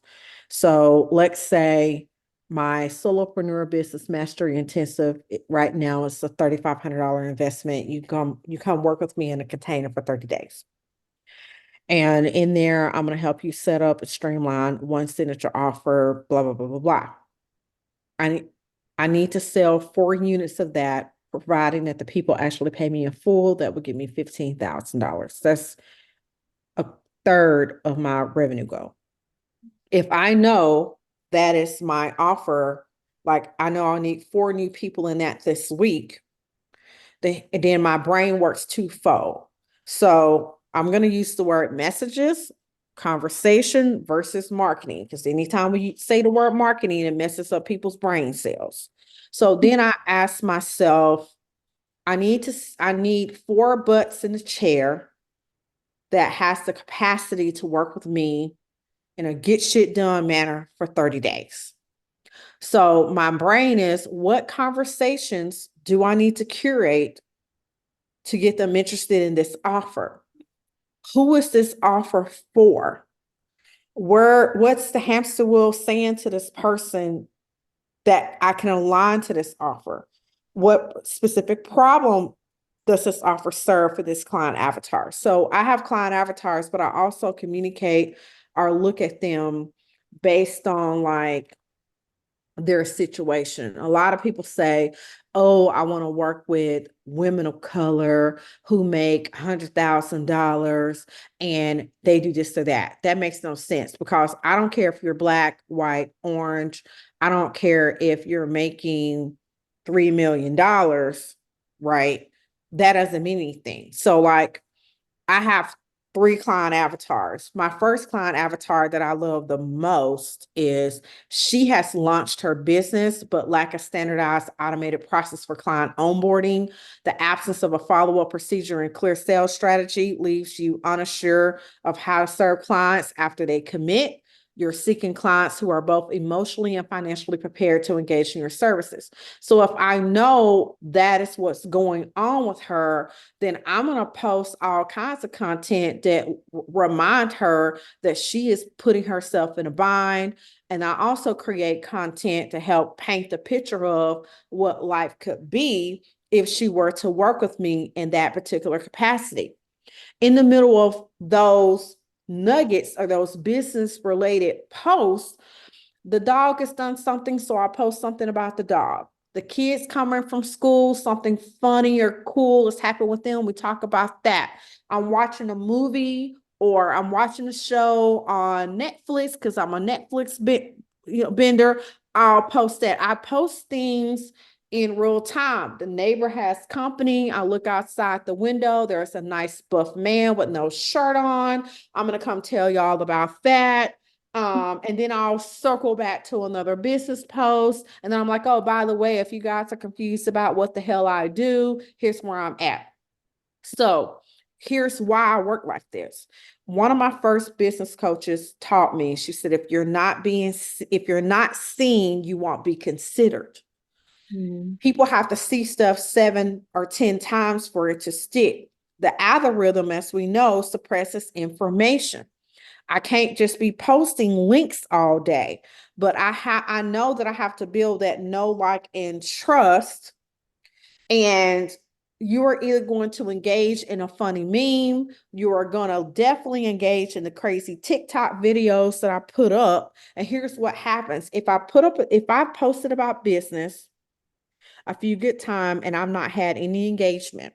So let's say my solopreneur business mastery intensive right now is a $3,500 investment. You come work with me in a container for 30 days. And in there, I'm going to help you set up a streamline one signature offer, blah, blah, blah, blah, blah. I I need to sell 4 units of that, providing that the people actually pay me in full. That would give me $15,000. That's a third of my revenue goal. If I know that is my offer, like I know I need 4 new people in that this week, then my brain works twofold. So I'm going to use the word messages, conversation versus marketing, because anytime we say the word marketing, it messes up people's brain cells. So then I ask myself, I need 4 butts in the chair that has the capacity to work with me in a get shit done manner for 30 days. So my brain is, what conversations do I need to curate to get them interested in this offer? Who is this offer for? What's the hamster wheel saying to this person that I can align to this offer? What specific problem does this offer serve for this client avatar? So I have client avatars, but I also communicate or look at them based on like their situation. A lot of people say, oh, I want to work with women of color who make $100,000 and they do this or that. That makes no sense, because I don't care if you're black, white, orange. I don't care if you're making $3 million, right? That doesn't mean anything. So like I have 3 client avatars. My first client avatar that I love the most is, she has launched her business, but lack a standardized automated process for client onboarding. The absence of a follow-up procedure and clear sales strategy leaves you unsure of how to serve clients after they commit. You're seeking clients who are both emotionally and financially prepared to engage in your services. So if I know that is what's going on with her, then I'm going to post all kinds of content that remind her that she is putting herself in a bind. And I also create content to help paint the picture of what life could be if she were to work with me in that particular capacity. In the middle of those nuggets or those business related posts, the dog has done something, so I post something about the dog. The kids coming from school, something funny or cool has happened with them. We talk about that. I'm watching a movie or I'm watching a show on Netflix because I'm a Netflix bender. I'll post that. I post things in real time. The neighbor has company. I look outside the window. There's a nice buff man with no shirt on. I'm going to come tell y'all about that. And then I'll circle back to another business post. And then I'm like, oh, by the way, if you guys are confused about what the hell I do, here's where I'm at. So here's why I work like this. One of my first business coaches taught me, she said, if you're not seen, you won't be considered. Mm-hmm. People have to see stuff 7 or 10 times for it to stick. The algorithm, as we know, suppresses information. I can't just be posting links all day, but I know that I have to build that know, like, and trust. And you are either going to engage in a funny meme, you are going to definitely engage in the crazy TikTok videos that I put up. And here's what happens. If I posted about business a few good time and I've not had any engagement,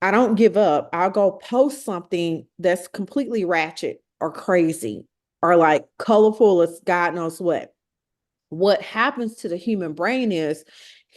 I don't give up. I'll go post something that's completely ratchet or crazy or like colorful as God knows what. What happens to the human brain is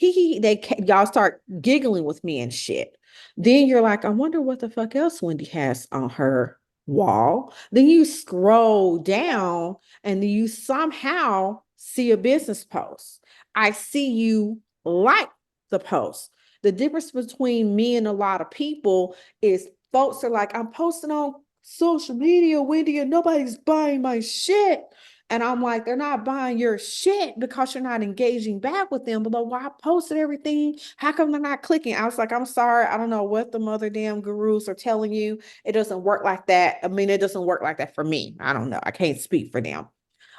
y'all start giggling with me and shit. Then you're like, I wonder what the fuck else Wendy has on her wall. Then you scroll down and you somehow see a business post. I see you like the post. The difference between me and a lot of people is folks are like, I'm posting on social media, Wendy, and nobody's buying my shit. And I'm like, they're not buying your shit because you're not engaging back with them. But like, well, I posted everything. How come they're not clicking? I was like, I'm sorry. I don't know what the mother damn gurus are telling you. It doesn't work like that. I mean, it doesn't work like that for me. I don't know. I can't speak for them.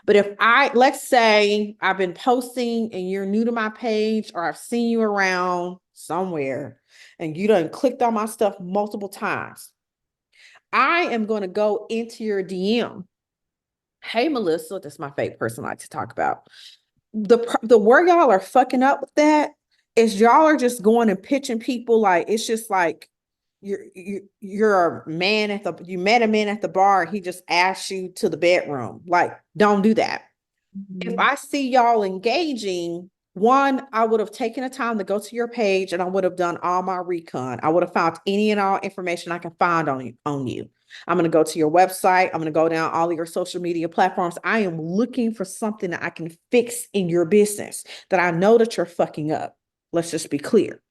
But let's say I've been posting and you're new to my page or I've seen you around somewhere and you done clicked on my stuff multiple times. I am going to go into your DM. Hey, Melissa, that's my favorite person I like to talk about. The where y'all are fucking up with that is y'all are just going and pitching people like it's just like you're a man you met a man at the bar, he just asked you to the bedroom. Like, don't do that. If I see y'all engaging, one, I would have taken the time to go to your page and I would have done all my recon. I would have found any and all information I can find on you. I'm going to go to your website. I'm going to go down all of your social media platforms. I am looking for something that I can fix in your business that I know that you're fucking up. Let's just be clear.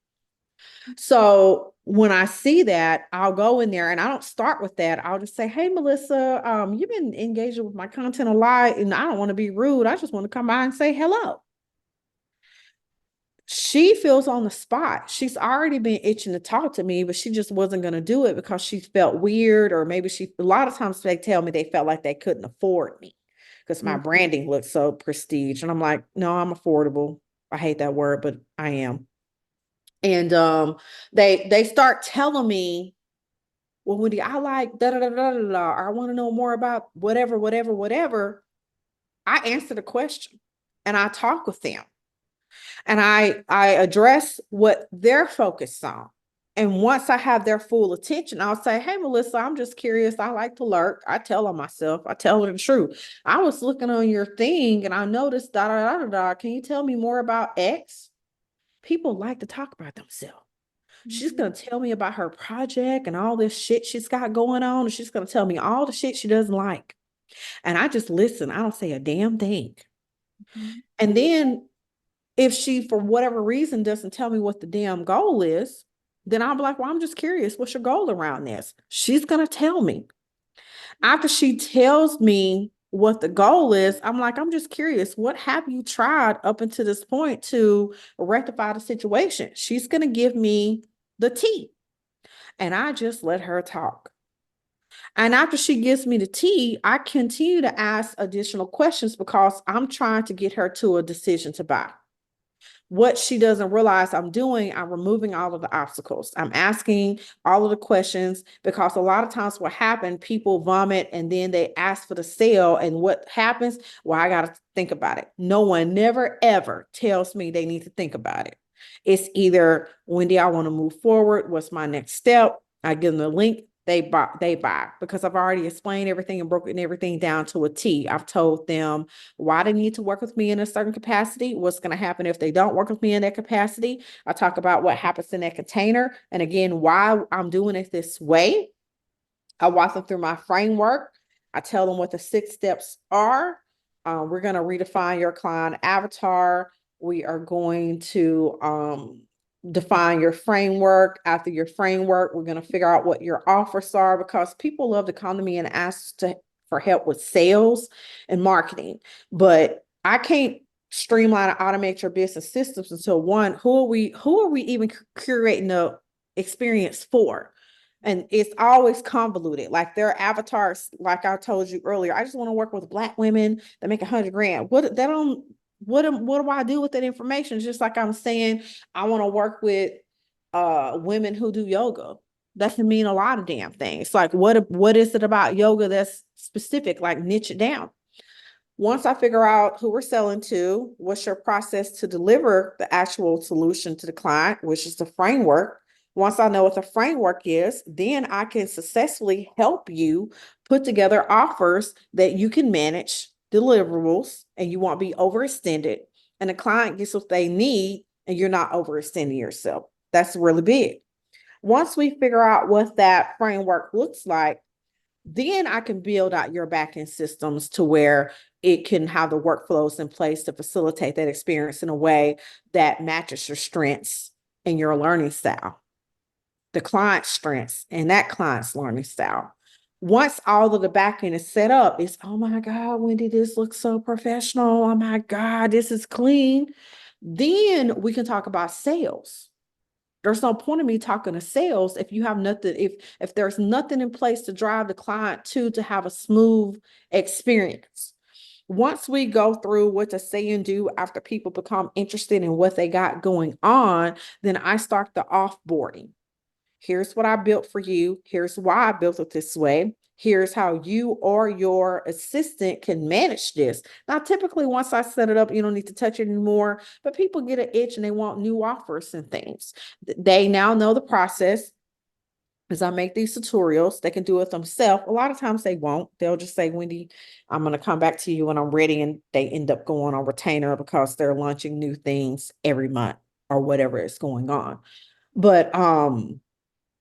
So when I see that, I'll go in there and I don't start with that. I'll just say, hey, Melissa, you've been engaging with my content a lot and I don't want to be rude. I just want to come by and say hello. She feels on the spot. She's already been itching to talk to me, but she just wasn't going to do it because she felt weird, or maybe a lot of times they tell me they felt like they couldn't afford me because my branding looks so prestige. And I'm like, no, I'm affordable. I hate that word, but I am. And they start telling me, well, Wendy, I like da da da da da da. I want to know more about whatever, whatever, whatever. I answer the question and I talk with them. And I address what they're focused on. And once I have their full attention, I'll say, hey, Melissa, I'm just curious. I like to lurk. I tell on myself. I tell her the truth. I was looking on your thing and I noticed da da da da. Can you tell me more about X? People like to talk about themselves. She's going to tell me about her project and all this shit she's got going on. And she's going to tell me all the shit she doesn't like. And I just listen. I don't say a damn thing. And then if she, for whatever reason, doesn't tell me what the damn goal is, then I'll be like, well, I'm just curious. What's your goal around this? She's going to tell me. After she tells me what the goal is, I'm like, I'm just curious. What have you tried up until this point to rectify the situation? She's going to give me the tea. And I just let her talk. And after she gives me the tea, I continue to ask additional questions because I'm trying to get her to a decision to buy. What she doesn't realize I'm doing, I'm removing all of the obstacles. I'm asking all of the questions because a lot of times what happens, people vomit and then they ask for the sale. And what happens? Well, I got to think about it. No one never, ever tells me they need to think about it. It's either, Wendy, I want to move forward. What's my next step? I give them the link they buy because I've already explained everything and broken everything down to a T. I've told them why they need to work with me in a certain capacity, what's going to happen if they don't work with me in that capacity. I talk about what happens in that container, and again, why I'm doing it this way. I walk them through my framework. I tell them what the 6 steps are. We're going to redefine your client avatar. We are going to define your framework. After your framework, we're going to figure out what your offers are, because people love to come to me and ask for help with sales and marketing. But I can't streamline and automate your business systems until, one, who are we even curating the experience for? And it's always convoluted. Like their avatars, like I told you earlier, I just want to work with Black women that make 100 grand. What that don't what do I do with that information? Just like I'm saying, I want to work with women who do yoga. That can mean a lot of damn things. Like what is it about yoga that's specific? Like niche it down. Once I figure out who we're selling to, what's your process to deliver the actual solution to the client, which is the framework. Once I know what the framework is, then I can successfully help you put together offers that you can manage, deliverables, and you won't be overextended. And the client gets what they need, and you're not overextending yourself. That's really big. Once we figure out what that framework looks like, then I can build out your backend systems to where it can have the workflows in place to facilitate that experience in a way that matches your strengths and your learning style, the client's strengths and that client's learning style. Once all of the backend is set up, it's, oh my God, Wendy, this looks so professional. Oh my God, this is clean. Then we can talk about sales. There's no point in me talking to sales if you have nothing, if there's nothing in place to drive the client to have a smooth experience. Once we go through what to say and do after people become interested in what they got going on, then I start the offboarding. Here's what I built for you. Here's why I built it this way. Here's how you or your assistant can manage this. Now, typically, once I set it up, you don't need to touch it anymore, but people get an itch and they want new offers and things. They now know the process. As I make these tutorials, they can do it themselves. A lot of times they won't. They'll just say, Wendy, I'm going to come back to you when I'm ready. And they end up going on retainer because they're launching new things every month or whatever is going on. But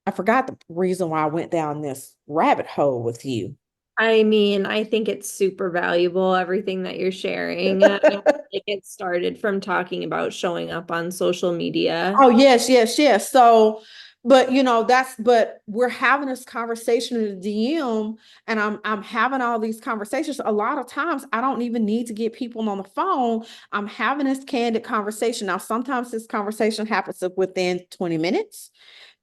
I forgot the reason why I went down this rabbit hole with you. I mean, I think it's super valuable, everything that you're sharing. It started from talking about showing up on social media. Oh, yes, yes, yes. So, but but we're having this conversation in the DM, and I'm having all these conversations. A lot of times I don't even need to get people on the phone. I'm having this candid conversation. Now, sometimes this conversation happens within 20 minutes.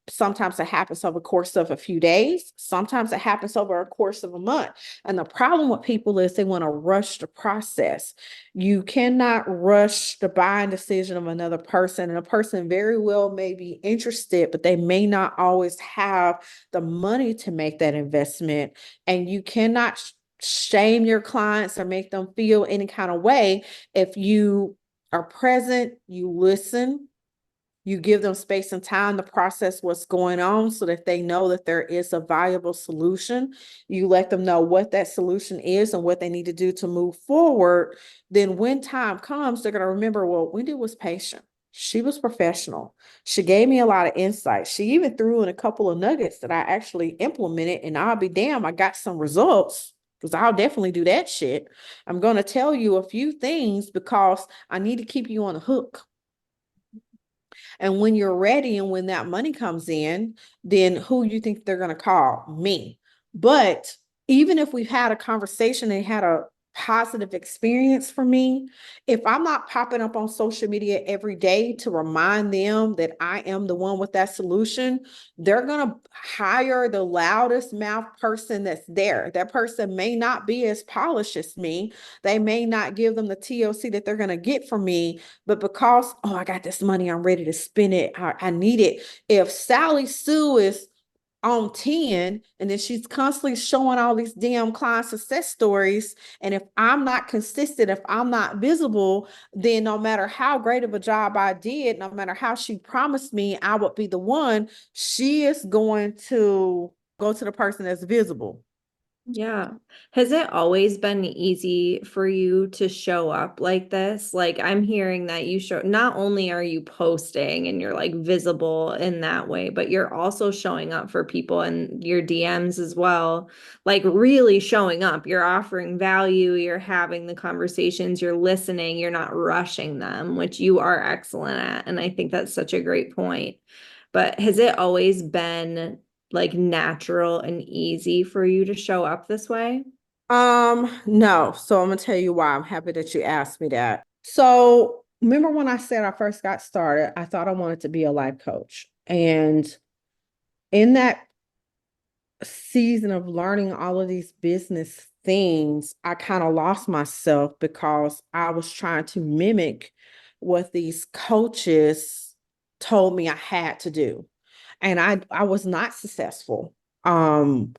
Sometimes it happens over the course of a few days. Sometimes it happens over a course of a month. And the problem with people is they want to rush the process. You cannot rush the buying decision of another person. And a person very well may be interested, but they may not always have the money to make that investment. And you cannot shame your clients or make them feel any kind of way. If you are present, you listen, you give them space and time to process what's going on so that they know that there is a viable solution. You let them know what that solution is and what they need to do to move forward. Then when time comes, they're going to remember, well, Wendy was patient. She was professional. She gave me a lot of insight. She even threw in a couple of nuggets that I actually implemented, and I'll be damned, I got some results, because I'll definitely do that shit. I'm going to tell you a few things because I need to keep you on the hook. And when you're ready and when that money comes in, then who you think they're going to call? Me. But even if we've had a conversation and had a positive experience for me, if I'm not popping up on social media every day to remind them that I am the one with that solution, they're going to hire the loudest mouth person that's there. That person may not be as polished as me. They may not give them the TLC that they're going to get from me, but because, oh, I got this money, I'm ready to spend it, I need it. If Sally Sue is on 10 and then she's constantly showing all these damn client success stories, and if I'm not consistent, if I'm not visible, then no matter how great of a job I did, no matter how she promised me I would be the one, she is going to go to the person that's visible. Yeah. Has it always been easy for you to show up like this? Like I'm hearing that you show not only are you posting and you're like visible in that way, but you're also showing up for people in your DMs as well. Like really showing up. You're offering value, you're having the conversations, you're listening, you're not rushing them, which you are excellent at. And I think that's such a great point. But has it always been like natural and easy for you to show up this way? No. So I'm gonna tell you why. I'm happy that you asked me that. So remember when I said I first got started, I thought I wanted to be a life coach. And in that season of learning all of these business things, I kind of lost myself because I was trying to mimic what these coaches told me I had to do. And I was not successful. Um,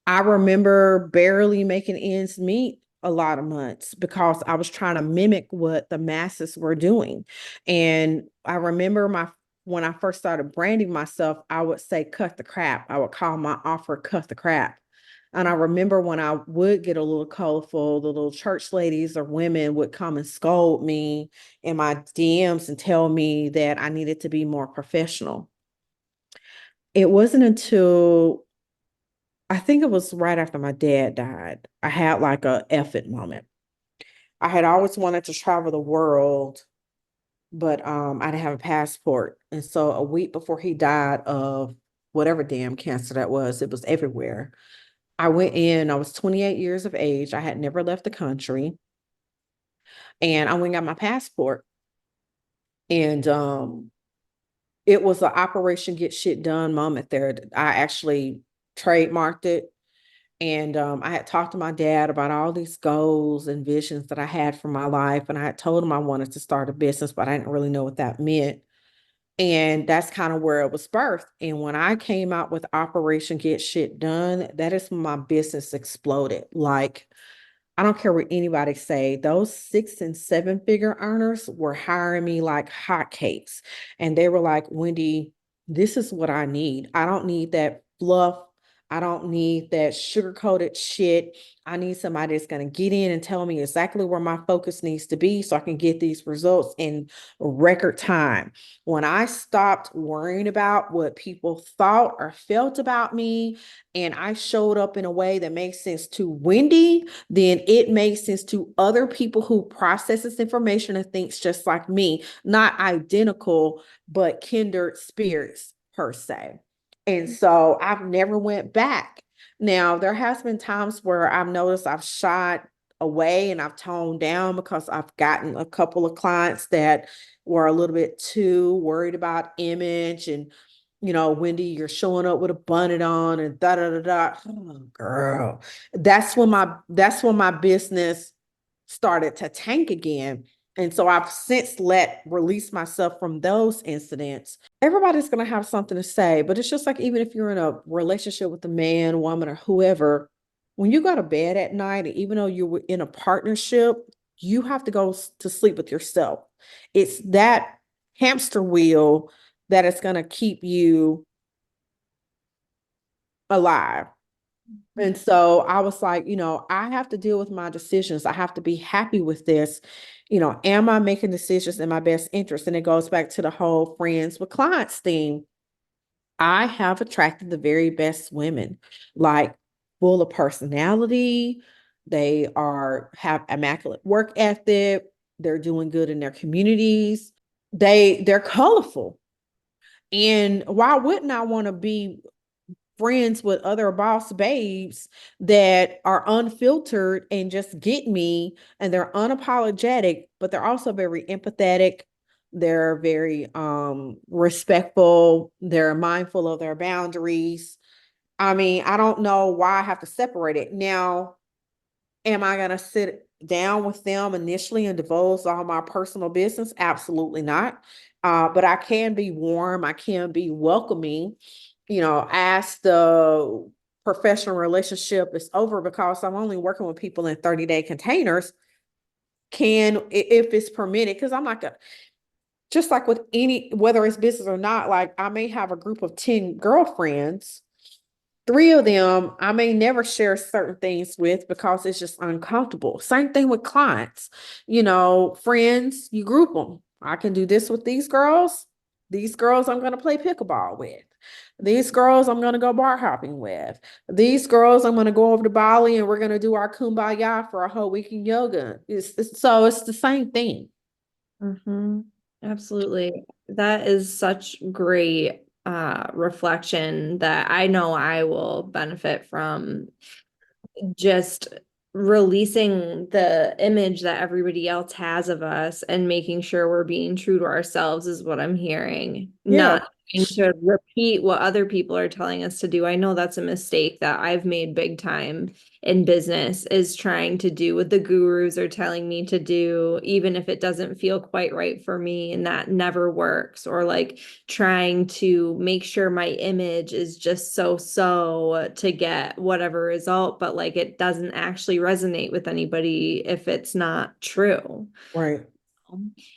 I remember barely making ends meet a lot of months because I was trying to mimic what the masses were doing. And I remember when I first started branding myself, I would say cut the crap. I would call my offer cut the crap. And I remember when I would get a little colorful, the little church ladies or women would come and scold me in my DMs and tell me that I needed to be more professional. It wasn't until I think it was right after my dad died. I had like a F it moment. I had always wanted to travel the world, but I didn't have a passport. And so a week before he died of whatever damn cancer that was, it was everywhere. I went in, I was 28 years of age. I had never left the country. And I went and got my passport. And it was an Operation Get Shit Done moment there. I actually trademarked it. And I had talked to my dad about all these goals and visions that I had for my life. And I had told him I wanted to start a business, but I didn't really know what that meant. And that's kind of where it was birthed. And when I came out with Operation Get Shit Done, that is when my business exploded. Like, I don't care what anybody say, those 6 and 7 figure earners were hiring me like hotcakes. And they were like, Wendy, this is what I need. I don't need that fluff. I don't need that sugar-coated shit. I need somebody that's going to get in and tell me exactly where my focus needs to be so I can get these results in record time. When I stopped worrying about what people thought or felt about me, and I showed up in a way that makes sense to Wendy, then it makes sense to other people who process this information and thinks just like me, not identical, but kindred spirits per se. And so I've never went back. Now, there has been times where I've noticed I've shied away and I've toned down because I've gotten a couple of clients that were a little bit too worried about image and, Wendy, you're showing up with a bonnet on and da da da da. Oh, girl, that's when my business started to tank again. And so I've since release myself from those incidents. Everybody's going to have something to say, but it's just like, even if you're in a relationship with a man, woman, or whoever, when you go to bed at night, and even though you're in a partnership, you have to go to sleep with yourself. It's that hamster wheel that is going to keep you alive. And so I was like, I have to deal with my decisions. I have to be happy with this. Am I making decisions in my best interest? And it goes back to the whole friends with clients thing. I have attracted the very best women, like full of personality. They have immaculate work ethic. They're doing good in their communities. They're colorful. And why wouldn't I want to be friends with other boss babes that are unfiltered and just get me, and they're unapologetic, but they're also very empathetic. They're very respectful. They're mindful of their boundaries. I mean, I don't know why I have to separate it. Now, am I going to sit down with them initially and divulge all my personal business? Absolutely not. But I can be warm. I can be welcoming, as the professional relationship is over, because I'm only working with people in 30-day containers, if it's permitted, because I'm not going to, just like with whether it's business or not, like I may have a group of 10 girlfriends Three of them I may never share certain things with because it's just uncomfortable. Same thing with clients. Friends, you group them. I can do this with these girls. These girls I'm going to play pickleball with. These girls I'm going to go bar hopping with. These girls I'm going to go over to Bali and we're going to do our kumbaya for a whole week in yoga. So it's the same thing. Mm-hmm. Absolutely. That is such great reflection that I know I will benefit from, just releasing the image that everybody else has of us and making sure we're being true to ourselves is what I'm hearing. Yeah. Not trying to repeat what other people are telling us to do. I know that's a mistake that I've made big time in business, is trying to do what the gurus are telling me to do, even if it doesn't feel quite right for me, and that never works. Or like trying to make sure my image is just so to get whatever result, but like it doesn't actually resonate with anybody if it's not true. Right.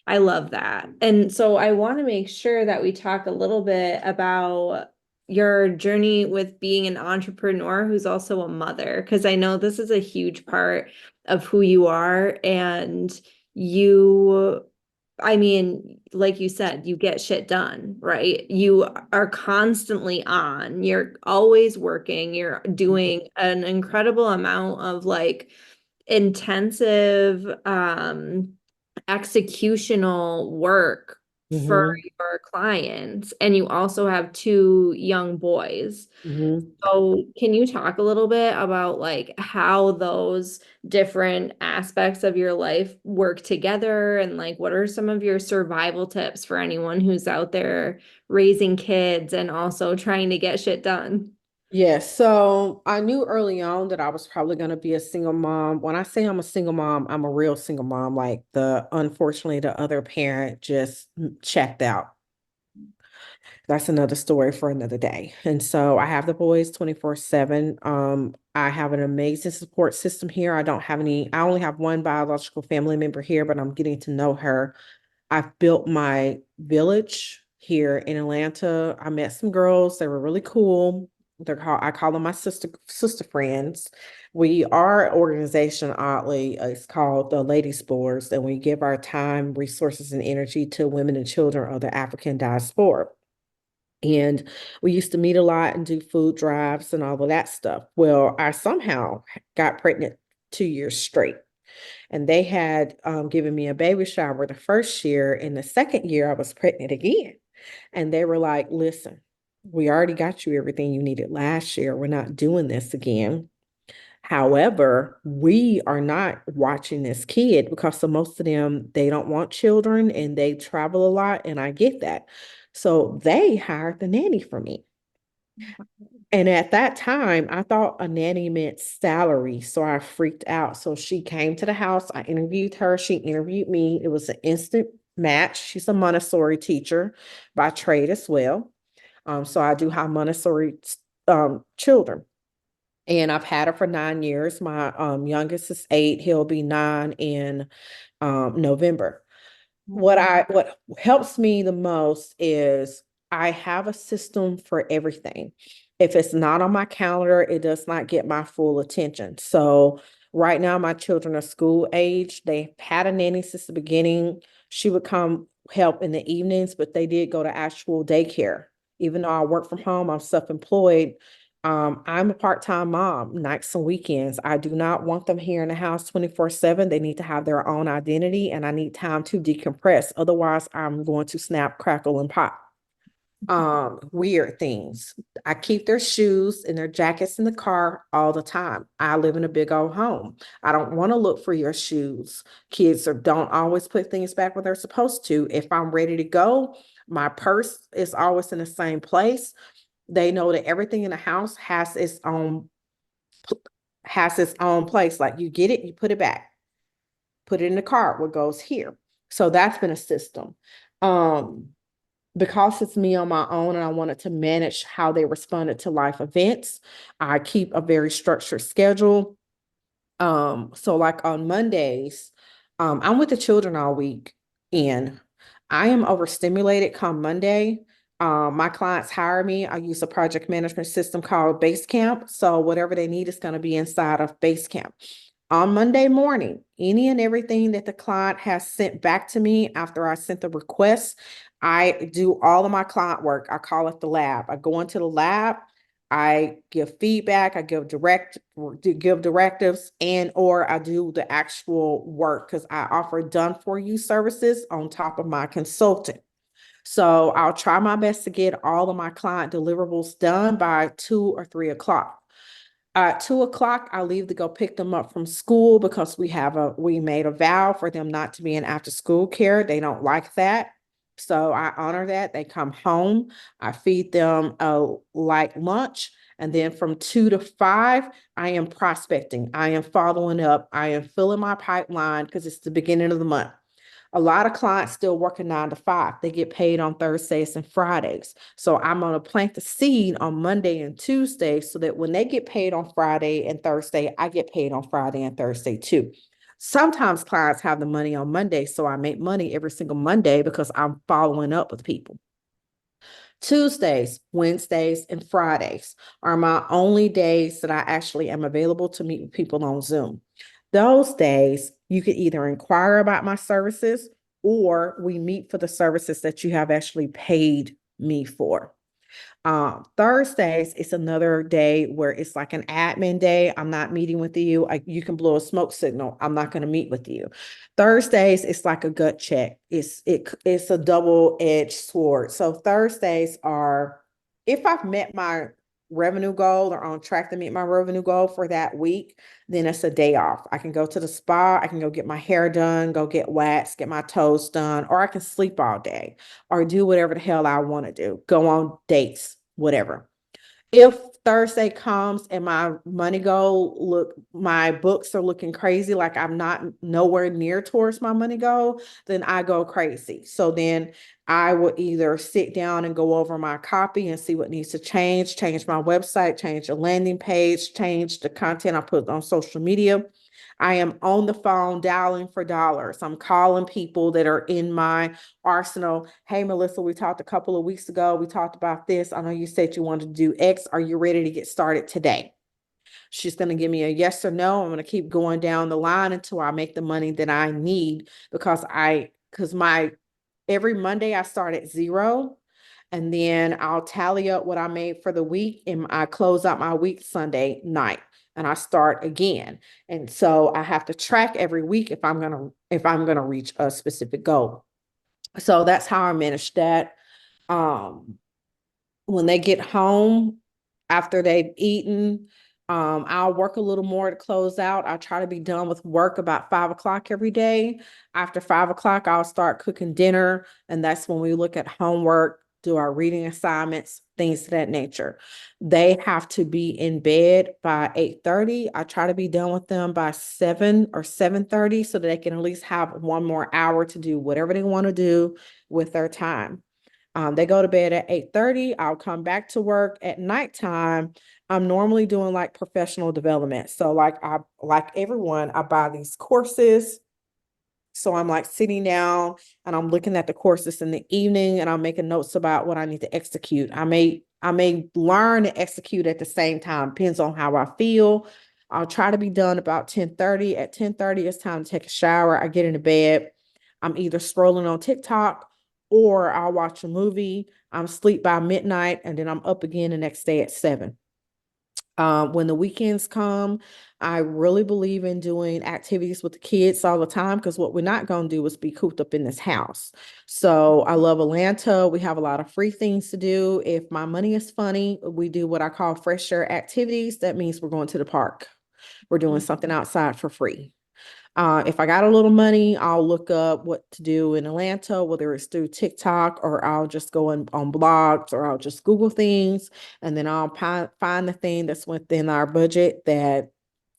I love that. And so I want to make sure that we talk a little bit about your journey with being an entrepreneur who's also a mother, because I know this is a huge part of who you are. And you, I mean, like you said, you get shit done, right? You are constantly on, you're always working, you're doing an incredible amount of like intensive executional work for Mm-hmm. your clients, and you also have two young boys. Mm-hmm. So can you talk a little bit about like how those different aspects of your life work together, and like what are some of your survival tips for anyone who's out there raising kids and also trying to get shit done? Yes, so I knew early on that I was probably going to be a single mom. When I say I'm a single mom, I'm a real single mom. Like unfortunately, the other parent just checked out. That's another story for another day. And so I have the boys 24/7. I have an amazing support system here. I only have one biological family member here, but I'm getting to know her. I've built my village here in Atlanta. I met some girls. They were really cool. I call them my sister friends. Our organization, oddly, is called the Ladies Boards, and we give our time, resources, and energy to women and children of the African diaspora. And we used to meet a lot and do food drives and all of that stuff. Well, I somehow got pregnant 2 years straight. And they had given me a baby shower the first year. And the second year, I was pregnant again. And they were like, listen, we already got you everything you needed last year. We're not doing this again. However, we are not watching this kid because so most of them, they don't want children and they travel a lot. And I get that. So they hired the nanny for me. And at that time, I thought a nanny meant salary. So I freaked out. So she came to the house. I interviewed her. She interviewed me. It was an instant match. She's a Montessori teacher by trade as well. So I do have Montessori children. And I've had her for 9 years. My youngest is 8. He'll be 9 in November. What helps me the most is I have a system for everything. If it's not on my calendar, it does not get my full attention. So right now my children are school age. They had a nanny since the beginning. She would come help in the evenings, but they did go to actual daycare. Even though I work from home, I'm self-employed. I'm a part-time mom, nights and weekends. I do not want them here in the house 24/7. They need to have their own identity and I need time to decompress. Otherwise, I'm going to snap, crackle, and pop. Weird things. I keep their shoes and their jackets in the car all the time. I live in a big old home. I don't want to look for your shoes. Kids don't always put things back where they're supposed to. If I'm ready to go, my purse is always in the same place. They know that everything in the house has its own place. Like you get it, you put it back, put it in the cart, what goes here. So that's been a system. Um, because it's me on my own and I wanted to manage how they responded to life events, I keep a very structured schedule. So like on Mondays, I'm with the children all week and I am overstimulated come Monday. My clients hire me. I use a project management system called Basecamp. So whatever they need is going to be inside of Basecamp. On Monday morning, any and everything that the client has sent back to me after I sent the request, I do all of my client work. I call it the lab. I go into the lab, I give feedback, I give directives, and or I do the actual work because I offer done for you services on top of my consulting. So I'll try my best to get all of my client deliverables done by 2 or 3 o'clock. At 2 o'clock, I leave to go pick them up from school because we made a vow for them not to be in after school care. They don't like that. So I honor that. They come home. I feed them a light lunch. And then from 2 to 5, I am prospecting. I am following up. I am filling my pipeline because it's the beginning of the month. A lot of clients still working 9 to 5. They get paid on Thursdays and Fridays. So I'm going to plant the seed on Monday and Tuesday so that when they get paid on Friday and Thursday, I get paid on Friday and Thursday too. Sometimes clients have the money on Monday, so I make money every single Monday because I'm following up with people. Tuesdays, Wednesdays, and Fridays are my only days that I actually am available to meet with people on Zoom. Those days, you can either inquire about my services or we meet for the services that you have actually paid me for. Thursdays is another day where it's like an admin day. I'm not meeting with you. You can blow a smoke signal. I'm not going to meet with you. Thursdays, it's like a gut check. It's a double-edged sword. So Thursdays are, if I've met my revenue goal or on track to meet my revenue goal for that week, then it's a day off. I can go to the spa. I can go get my hair done, go get waxed, get my toes done, or I can sleep all day or do whatever the hell I want to do, go on dates, whatever. If Thursday comes and my books are looking crazy, like I'm not nowhere near towards my money goal, then I go crazy. So then I will either sit down and go over my copy and see what needs to change my website, change the landing page, change the content I put on social media. I am on the phone dialing for dollars. I'm calling people that are in my arsenal. Hey, Melissa, we talked a couple of weeks ago. We talked about this. I know you said you wanted to do X. Are you ready to get started today? She's going to give me a yes or no. I'm going to keep going down the line until I make the money that I need because every Monday I start at 0 and then I'll tally up what I made for the week and I close out my week Sunday night and I start again. And so I have to track every week if I'm going to reach a specific goal. So that's how I manage that. Um, when they get home after they've eaten, I'll work a little more to close out. I try to be done with work about 5 o'clock every day. After 5 o'clock, I'll start cooking dinner. And that's when we look at homework, do our reading assignments, things of that nature. They have to be in bed by 8:30. I try to be done with them by 7 or 7:30 so that they can at least have one more hour to do whatever they want to do with their time. They go to bed at 8:30. I'll come back to work at nighttime. I'm normally doing like professional development. So like everyone, I buy these courses. So I'm like sitting down and I'm looking at the courses in the evening and I'm making notes about what I need to execute. I may learn and execute at the same time. Depends on how I feel. I'll try to be done about 10:30. At 10:30, it's time to take a shower. I get into bed. I'm either scrolling on TikTok or I'll watch a movie. I'm asleep by midnight and then I'm up again the next day at 7. When the weekends come, I really believe in doing activities with the kids all the time because what we're not going to do is be cooped up in this house. So I love Atlanta. We have a lot of free things to do. If my money is funny, we do what I call fresh air activities. That means we're going to the park. We're doing something outside for free. If I got a little money, I'll look up what to do in Atlanta, whether it's through TikTok or I'll just go on blogs or I'll just Google things and then I'll find the thing that's within our budget that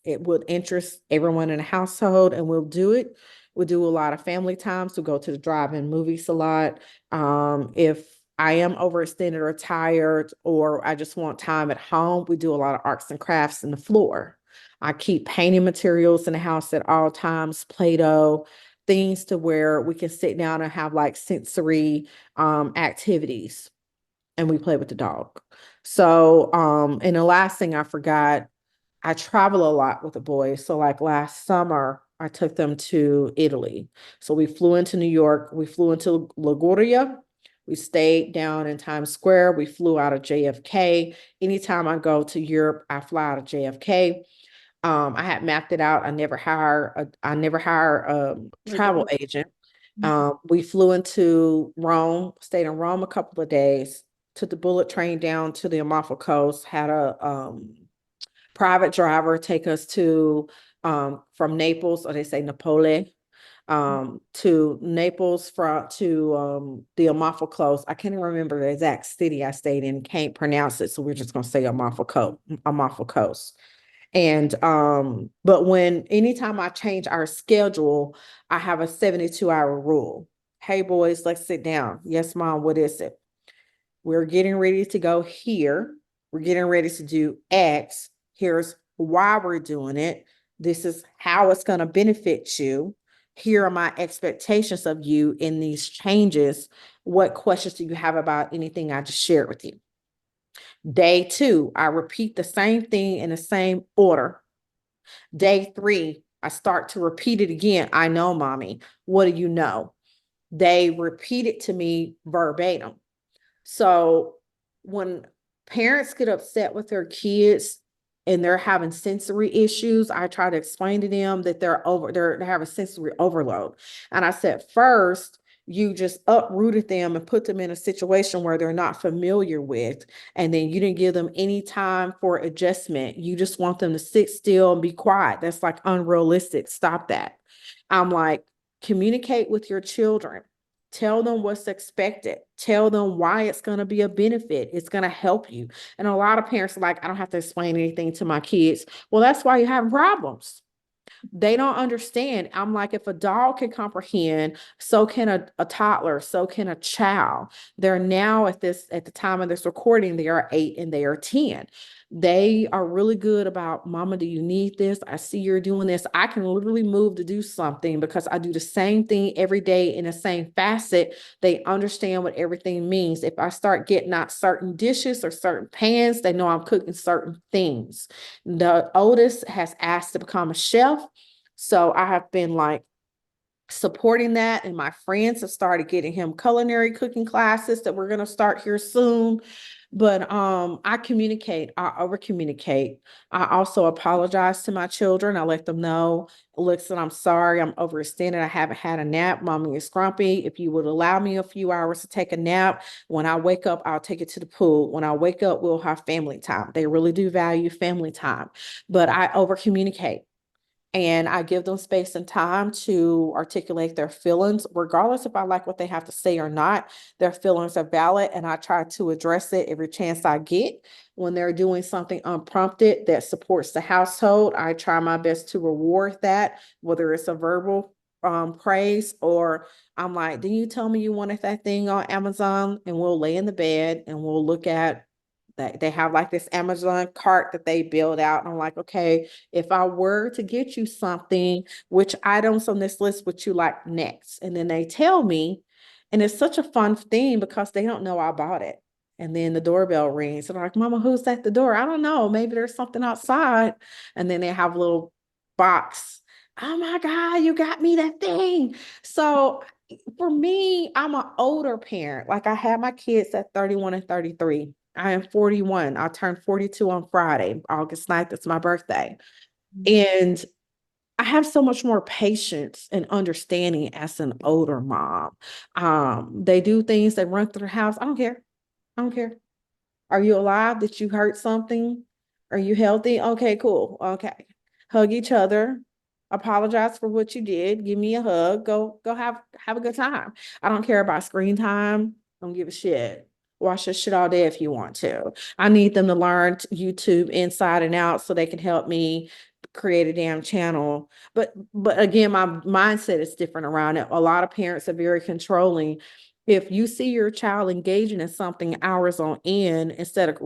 it would interest everyone in the household and we'll do it. We'll do a lot of family time. So go to the drive-in movies a lot. If I am overextended or tired or I just want time at home, we do a lot of arts and crafts in the floor. I keep painting materials in the house at all times, Play-Doh, things to where we can sit down and have like sensory activities. and we play with the dog. So, and the last thing I forgot, I travel a lot with the boys. So like last summer, I took them to Italy. So we flew into New York, we flew into LaGuardia, we stayed down in Times Square, we flew out of JFK. Anytime I go to Europe, I fly out of JFK. I had mapped it out. I never hire a travel agent. We flew into Rome, stayed in Rome a couple of days, took the bullet train down to the Amalfi Coast, had a private driver take us to from Naples, or they say Napoli, to Naples to the Amalfi Coast. I can't even remember the exact city I stayed in, can't pronounce it, so we're just gonna say Amalfi Coast. And but when anytime I change our schedule, I have a 72-hour rule. Hey boys, let's sit down. Yes, mom, what is it? We're getting ready to go here. We're getting ready to do X. Here's why we're doing it. This is how it's going to benefit you. Here are my expectations of you in these changes. What questions do you have about anything I just shared with you? Day 2, I repeat the same thing in the same order. Day 3, I start to repeat it again. I know, mommy. What do you know? They repeat it to me verbatim. So when parents get upset with their kids and they're having sensory issues, I try to explain to them that they're having sensory overload. And I said, first, you just uprooted them and put them in a situation where they're not familiar with, and then you didn't give them any time for adjustment. You just want them to sit still and be quiet. That's like unrealistic. Stop that. I'm like, communicate with your children. Tell them what's expected. Tell them why it's going to be a benefit. It's going to help you. And a lot of parents are like, I don't have to explain anything to my kids. Well, that's why you're having problems. They don't understand. I'm like, if a dog can comprehend, so can a toddler, so can a child. They're now at the time of this recording, they are 8 and they are 10. They are really good about, mama, do you need this? I see you're doing this. I can literally move to do something because I do the same thing every day in the same facet. They understand what everything means. If I start getting out certain dishes or certain pans, they know I'm cooking certain things. The oldest has asked to become a chef. So I have been like supporting that, and my friends have started getting him culinary cooking classes that we're going to start here soon. But I communicate, I over communicate. I also apologize to my children. I let them know, listen, I'm sorry, I'm overextended, I haven't had a nap, mommy is grumpy. If you would allow me a few hours to take a nap, when I wake up, I'll take it to the pool. When I wake up, we'll have family time. They really do value family time, but I over communicate. And I give them space and time to articulate their feelings, regardless if I like what they have to say or not. Their feelings are valid, and I try to address it every chance I get. When they're doing something unprompted that supports the household, I try my best to reward that, whether it's a verbal praise, or I'm like, didn't you tell me you wanted that thing on Amazon? And we'll lay in the bed and we'll look at that. They have like this Amazon cart that they build out. And I'm like, okay, if I were to get you something, which items on this list would you like next? And then they tell me, and it's such a fun thing because they don't know I bought it. And then the doorbell rings, and I'm like, Mama, who's at the door? I don't know. Maybe there's something outside. And then they have a little box. Oh my God, you got me that thing. So for me, I'm an older parent. Like I had my kids at 31 and 33. I am 41. I'll turn 42 on Friday, August 9th. It's my birthday. And I have so much more patience and understanding as an older mom. They do things, they run through the house. I don't care. I don't care. Are you alive? Did you hurt something? Are you healthy? Okay, cool. Okay. Hug each other. Apologize for what you did. Give me a hug. Go have a good time. I don't care about screen time. Don't give a shit. Watch this shit all day if you want to. I need them to learn YouTube inside and out so they can help me create a damn channel. But again, my mindset is different around it. A lot of parents are very controlling. if you see your child engaging in something hours on end, instead of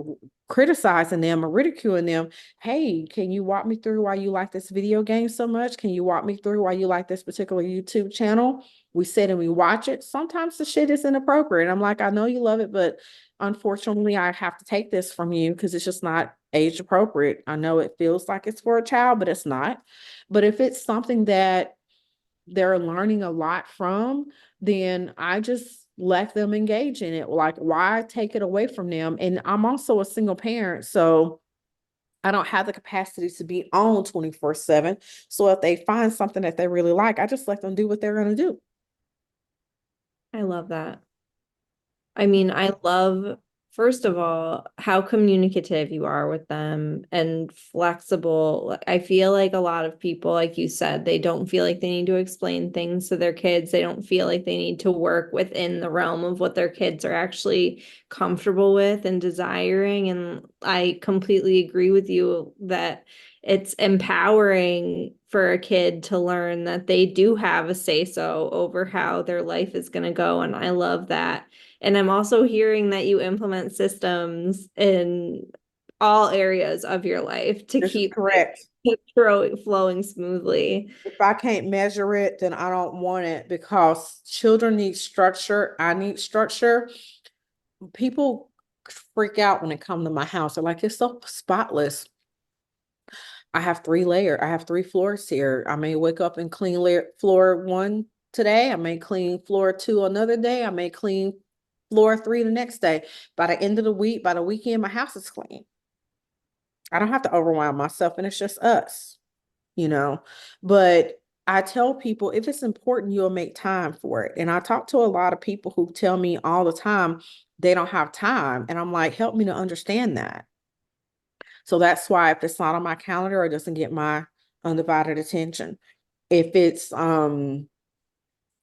criticizing them or ridiculing them, hey, can you walk me through why you like this video game so much? Can you walk me through why you like this particular YouTube channel? We sit and we watch it. Sometimes the shit is inappropriate. I'm like, I know you love it, but unfortunately, I have to take this from you because it's just not age appropriate. I know it feels like it's for a child, but it's not. But if it's something that they're learning a lot from, then I just let them engage in it. Like, why take it away from them? And I'm also a single parent, so I don't have the capacity to be on 24/7. So if they find something that they really like, I just let them do what they're going to do. I love that. I mean, I love, first of all, how communicative you are with them and flexible. Like, I feel like a lot of people, like you said, they don't feel like they need to explain things to their kids. They don't feel like they need to work within the realm of what their kids are actually comfortable with and desiring. And I completely agree with you that it's empowering for a kid to learn that they do have a say so over how their life is going to go. And I love that. And I'm also hearing that you implement systems in all areas of your life to This is keep correct. it flowing smoothly. If I can't measure it, then I don't want it because children need structure. I need structure. People freak out when they come to my house. They're like, it's so spotless. I have three floors here. I may wake up and clean floor one today. I may clean floor two another day. I may clean floor three the next day. By the end of the week, by the weekend, my house is clean. I don't have to overwhelm myself, and it's just us, you know. But I tell people if it's important, you'll make time for it. And I talk to a lot of people who tell me all the time they don't have time. And I'm like, help me to understand that. So that's why if it's not on my calendar, it doesn't get my undivided attention. If it's not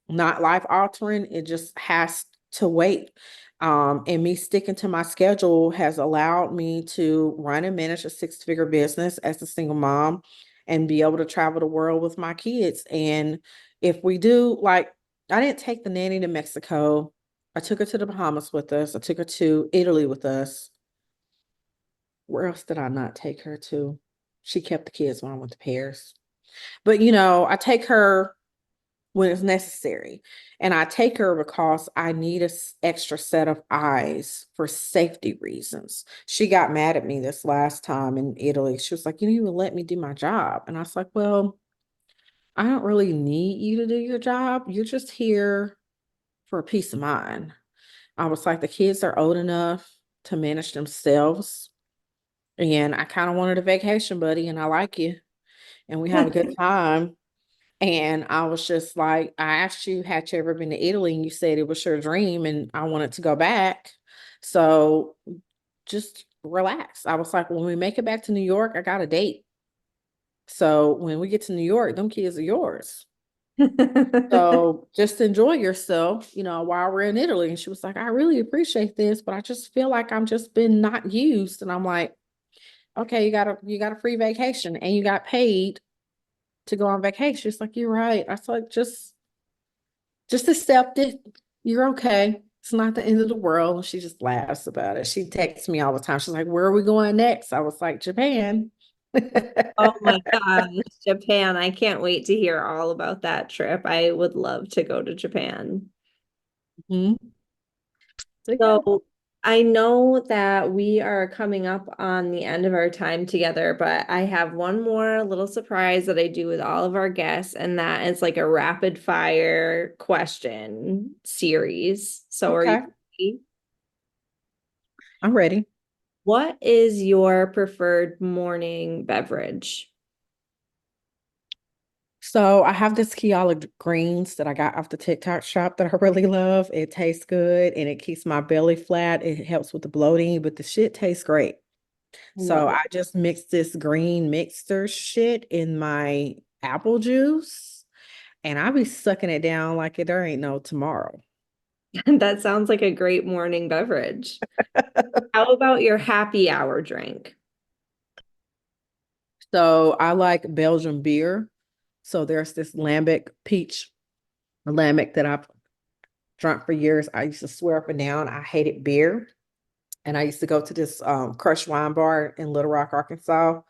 life altering, it just has to wait. And me sticking to my schedule has allowed me to run and manage a six-figure business as a single mom and be able to travel the world with my kids. And if we do, like, I didn't take the nanny to Mexico. I took her to the Bahamas with us. I took her to Italy with us. Where else did I not take her to? She kept the kids when I went to Paris. But I take her when it's necessary. And I take her because I need a extra set of eyes for safety reasons. She got mad at me this last time in Italy. She was like, you didn't even let me do my job. And I was like, well, I don't really need you to do your job. You're just here for a peace of mind. I was like, the kids are old enough to manage themselves. And I kind of wanted a vacation, buddy, and I like you. And we have a good time. And I was just like, I asked you, had you ever been to Italy? And you said it was your dream, and I wanted to go back. So just relax. I was like, when we make it back to New York, I got a date. So when we get to New York, them kids are yours. So just enjoy yourself, while we're in Italy. And she was like, I really appreciate this, but I just feel like I'm just been not used. And I'm like, okay, you got a free vacation and you got paid to go on vacation. It's like, you're right. I was like, just accept it. You're okay. It's not the end of the world. And she just laughs about it. She texts me all the time. She's like, where are we going next? I was like, Japan. Oh my gosh, Japan. I can't wait to hear all about that trip. I would love to go to Japan. Mhm. So yeah. So I know that we are coming up on the end of our time together, but I have one more little surprise that I do with all of our guests, and that is like a rapid fire question series. So are you Okay. ready? I'm ready. What is your preferred morning beverage? So I have this Kiala greens that I got off the TikTok shop that I really love. It tastes good and it keeps my belly flat. It helps with the bloating, but the shit tastes great. I So love I just mixed this green mixer shit in my apple juice and I be sucking it down like there ain't no tomorrow. it. That sounds like a great morning beverage. How about your happy hour drink? So I like Belgian beer. So there's this lambic peach lambic that I drunk for years. I used to swear up and down I hated beer. And I used to go to this Crush Wine Bar in Little Rock, Arkansas.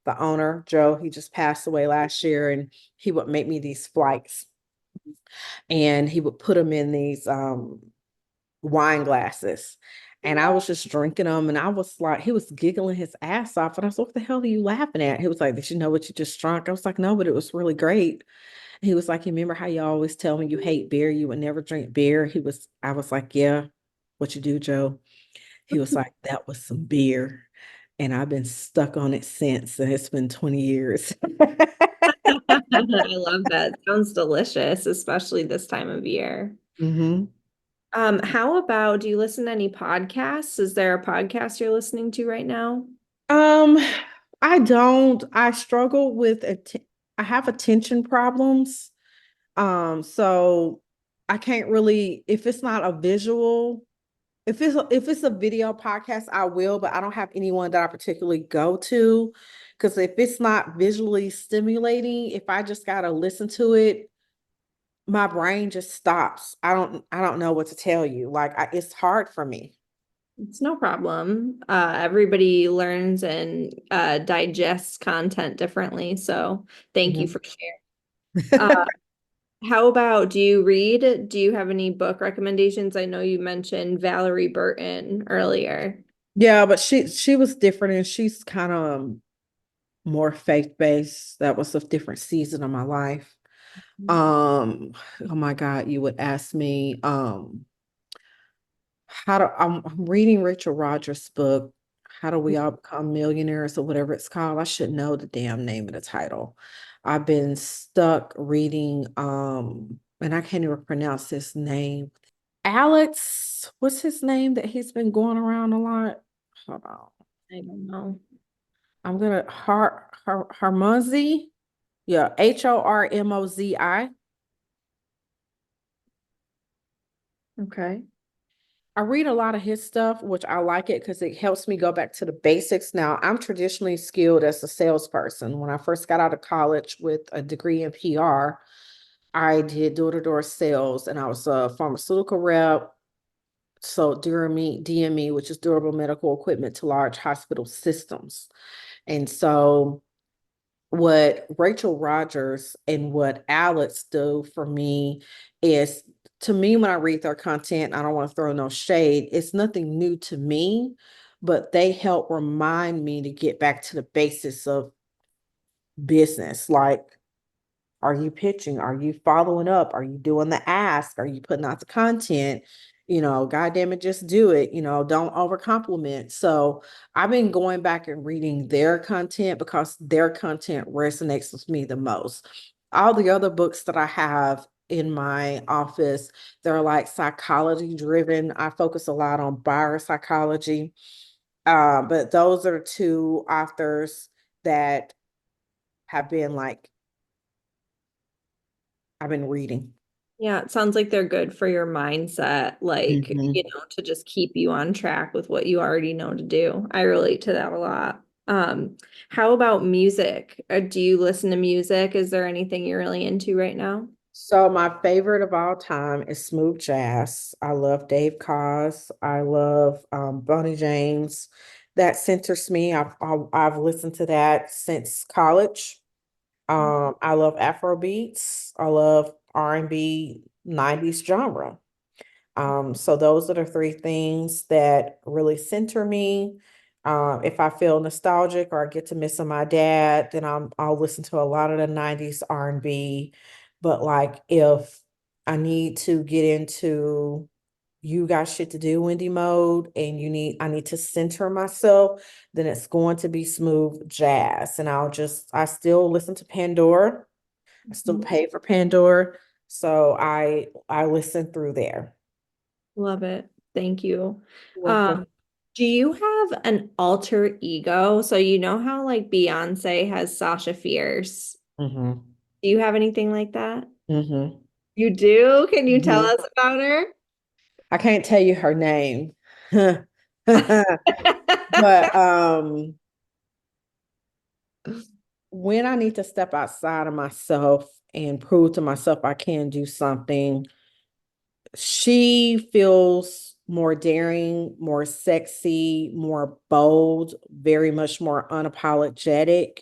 The owner, Joe, he just passed away last year, and he would make me these flights, and he would put them in these wine glasses. And I was just drinking them, and I was like, he was giggling his ass off. And I was like, what the hell are you laughing at? He was like, did you know what you just drunk? I was like, no, but it was really great. He was like, you remember how you always tell me you hate beer, you would never drink beer? I was like, yeah, what you do, Joe? He was like, that was some beer. And I've been stuck on it since, and it's been 20 years. I love that. Sounds delicious, especially this time of year. hmm How about, do you listen to any podcasts? Is there a podcast you're listening to right now? Um, I don't. I struggle with I have attention problems. So I can't really, if it's not a visual, if it's a video podcast, I will, but I don't have anyone that I particularly go to. Because if it's not visually stimulating, if I just gotta listen to it, my brain just stops. I don't know what to tell you. It's hard for me. It's no problem. Everybody learns and digests content differently. So thank you Mhm. for sharing. Uh, how about, do you read? Do you have any book recommendations? I know you mentioned Valerie Burton earlier. Yeah, but she was different, and she's kind of more faith-based. That was a different season of my life. Oh my God, you would ask me, I'm reading Rachel Rogers' book, How Do We All Become Millionaires, or whatever it's called. I should know the damn name of the title. I've been stuck reading, and I can't even pronounce his name. Alex, what's his name that he's been going around a lot? Hold on. I don't know. I'm gonna Harmozi. Yeah, Hormozi. Okay. I read a lot of his stuff, which I like it because it helps me go back to the basics. Now, I'm traditionally skilled as a salesperson. When I first got out of college with a degree in PR, I did door-to-door sales, and I was a pharmaceutical rep. So DME, which is durable medical equipment to large hospital systems. And so what Rachel Rogers and what Alex do for me is, to me, when I read their content, I don't want to throw no shade. It's nothing new to me, but they help remind me to get back to the basis of business. Like, are you pitching? Are you following up? Are you doing the ask? Are you putting out the content? God damn it, just do it. Don't over compliment. So I've been going back and reading their content because their content resonates with me the most. All the other books that I have in my office, they're like psychology driven. I focus a lot on buyer psychology. But those are two authors that have been like, I've been reading. Yeah, it sounds like they're good for your mindset, like, Mhm. to just keep you on track with what you already know to do. I relate to that a lot. How about music? Do you listen to music? Is there anything you're really into right now? So my favorite of all time is smooth jazz. I love Dave Koz. I love Bonnie James. That centers me. I've listened to that since college. I love Afro beats. I love R&B 90s genre. So those are the three things that really center me. If I feel nostalgic or I get to missing my dad, then I'll listen to a lot of the 90s R&B. But like if I need to get into you got shit to do, Wendy mode, and I need to center myself, then it's going to be smooth jazz. And I still listen to Pandora. I still Mhm. pay for Pandora. So I listen through there. Love it. Thank you. Welcome. Do you have an alter ego? So you know how like Beyonce has Sasha Fierce. Mm-hmm. Do you have anything like that? Mm-hmm. You do? Can you tell Mm-hmm. us about her? I can't tell you her name. But when I need to step outside of myself and prove to myself I can do something, She feels more daring, more sexy, more bold, very much more unapologetic.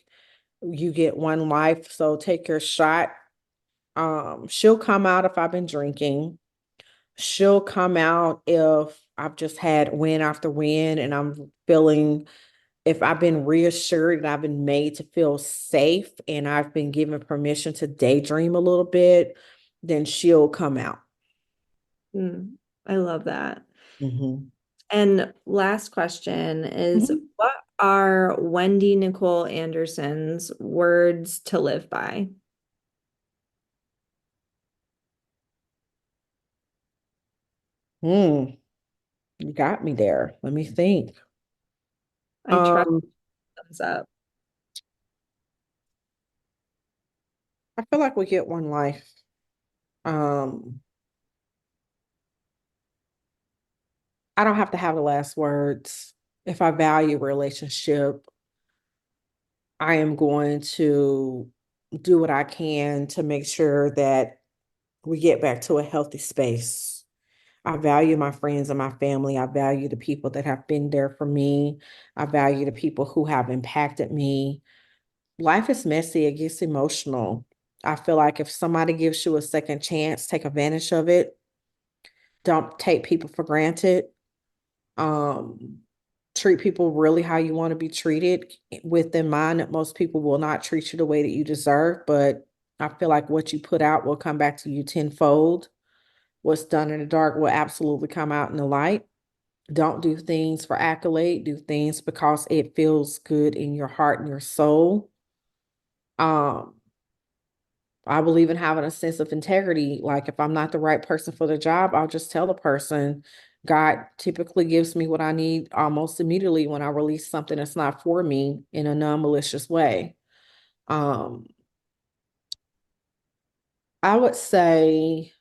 You get one life, so take your shot. She'll come out if I've been drinking. She'll come out if I've just had win after win and I'm feeling, if I've been reassured and I've been made to feel safe and I've been given permission to daydream a little bit, then she'll come out. I love that. Mhm. And last question is, Mhm. what are Wendy Nicole Anderson's words to live by? Mm, you got me there. Let me think. I trust Um, thumbs up. I feel like we get one life. Um, I don't have to have the last words. If I value relationship, I am going to do what I can to make sure that we get back to a healthy space. I value my friends and my family. I value the people that have been there for me. I value the people who have impacted me. Life is messy, it gets emotional. I feel like if somebody gives you a second chance, take advantage of it. Don't take people for granted. Um, Treat people really how you want to be treated, with in mind that most people will not treat you the way that you deserve, but I feel like what you put out will come back to you tenfold. What's done in the dark will absolutely come out in the light. Don't do things for accolade, do things because it feels good in your heart and your soul. Um, I believe in having a sense of integrity. Like if I'm not the right person for the job, I'll just tell the person. God typically gives me what I need almost immediately when I release something that's not for me in a non-malicious way. Um, I would say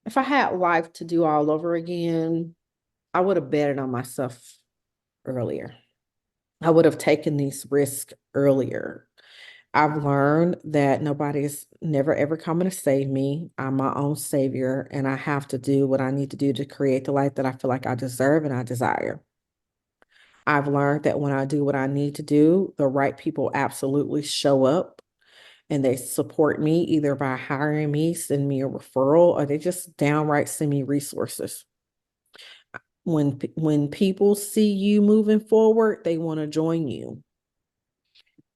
if I had life to do all over again, I would have betted on myself earlier. I would have taken these risks earlier. I've learned that nobody's never ever coming to save me. I'm my own savior, and I have to do what I need to do to create the life that I feel like I deserve and I desire. I've learned that when I do what I need to do, the right people absolutely show up and they support me either by hiring me, send me a referral, or they just downright send me resources. When people see you moving forward, they want to join you.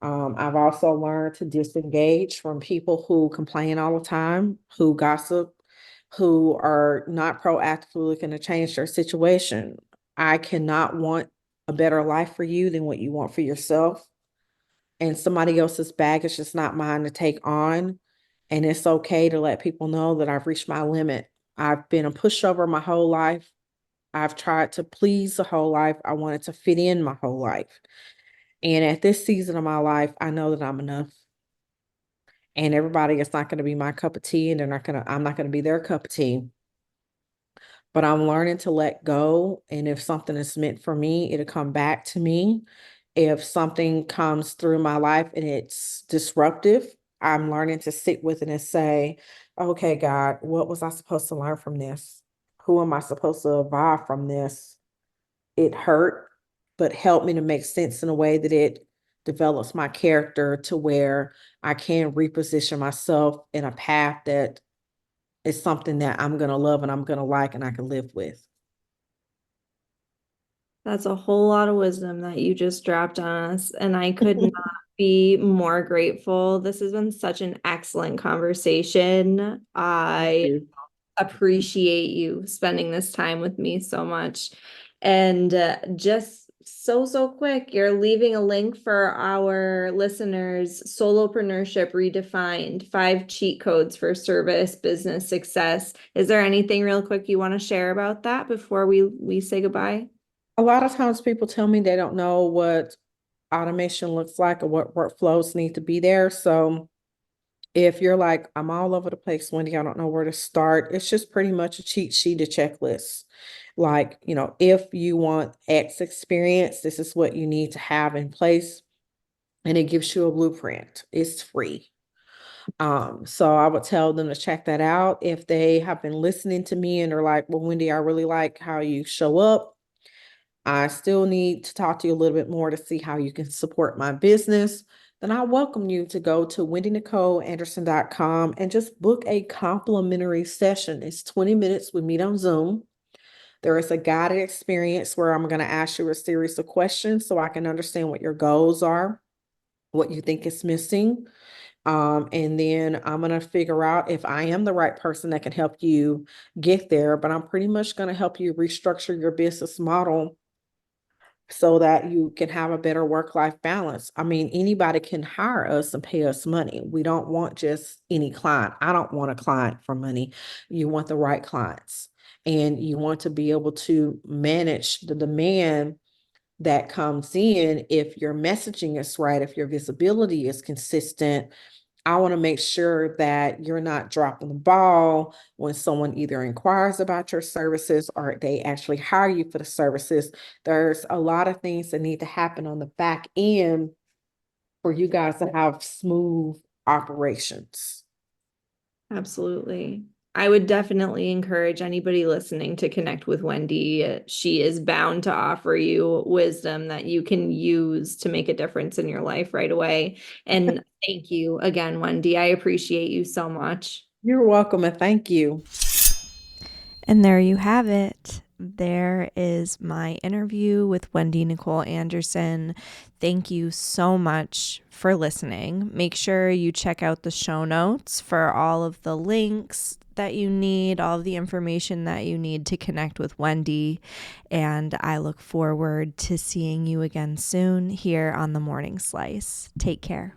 I've also learned to disengage from people who complain all the time, who gossip, who are not proactively looking to change their situation. I cannot want a better life for you than what you want for yourself. And somebody else's baggage is not mine to take on. And it's okay to let people know that I've reached my limit. I've been a pushover my whole life. I've tried to please the whole life. I wanted to fit in my whole life. And at this season of my life, I know that I'm enough. And everybody is not going to be my cup of tea, and I'm not going to be their cup of tea. But I'm learning to let go. And if something is meant for me, it'll come back to me. If something comes through my life and it's disruptive, I'm learning to sit with it and say, okay, God, what was I supposed to learn from this? Who am I supposed to evolve from this? It hurt, but helped me to make sense in a way that it develops my character to where I can reposition myself in a path that is something that I'm going to love and I'm going to like and I can live with. That's a whole lot of wisdom that you just dropped on us, and I could not be more grateful. This has been such an excellent conversation. Thank I you. appreciate you spending this time with me so much. And just so quick, you're leaving a link for our listeners, Solopreneurship Redefined, 5 cheat codes for service business success. Is there anything real quick you want to share about that before we say goodbye? A lot of times people tell me they don't know what automation looks like or what workflows need to be there. So if you're like, I'm all over the place, Wendy, I don't know where to start, it's just pretty much a cheat sheet, a checklist. Like, if you want X experience, this is what you need to have in place. And it gives you a blueprint. It's free. So I would tell them to check that out. If they have been listening to me and are like, well, Wendy, I really like how you show up. I still need to talk to you a little bit more to see how you can support my business. Then I welcome you to go to wendynicoleanderson.com and just book a complimentary session. It's 20 minutes. We meet on Zoom. There is a guided experience where I'm going to ask you a series of questions so I can understand what your goals are, what you think is missing. And then I'm going to figure out if I am the right person that can help you get there. But I'm pretty much going to help you restructure your business model so that you can have a better work-life balance. I mean, anybody can hire us and pay us money. We don't want just any client. I don't want a client for money. You want the right clients, and you want to be able to manage the demand that comes in. If your messaging is right, if your visibility is consistent, I want to make sure that you're not dropping the ball when someone either inquires about your services or they actually hire you for the services. There's a lot of things that need to happen on the back end for you guys to have smooth operations. Absolutely. I would definitely encourage anybody listening to connect with Wendy. She is bound to offer you wisdom that you can use to make a difference in your life right away. And thank you again, Wendy. I appreciate you so much. You're welcome, and thank you. And there you have it. There is my interview with Wendy Nicole Anderson. Thank you so much for listening. Make sure you check out the show notes for all of the links that you need, all of the information that you need to connect with Wendy. And I look forward to seeing you again soon here on the Morning Slice. Take care.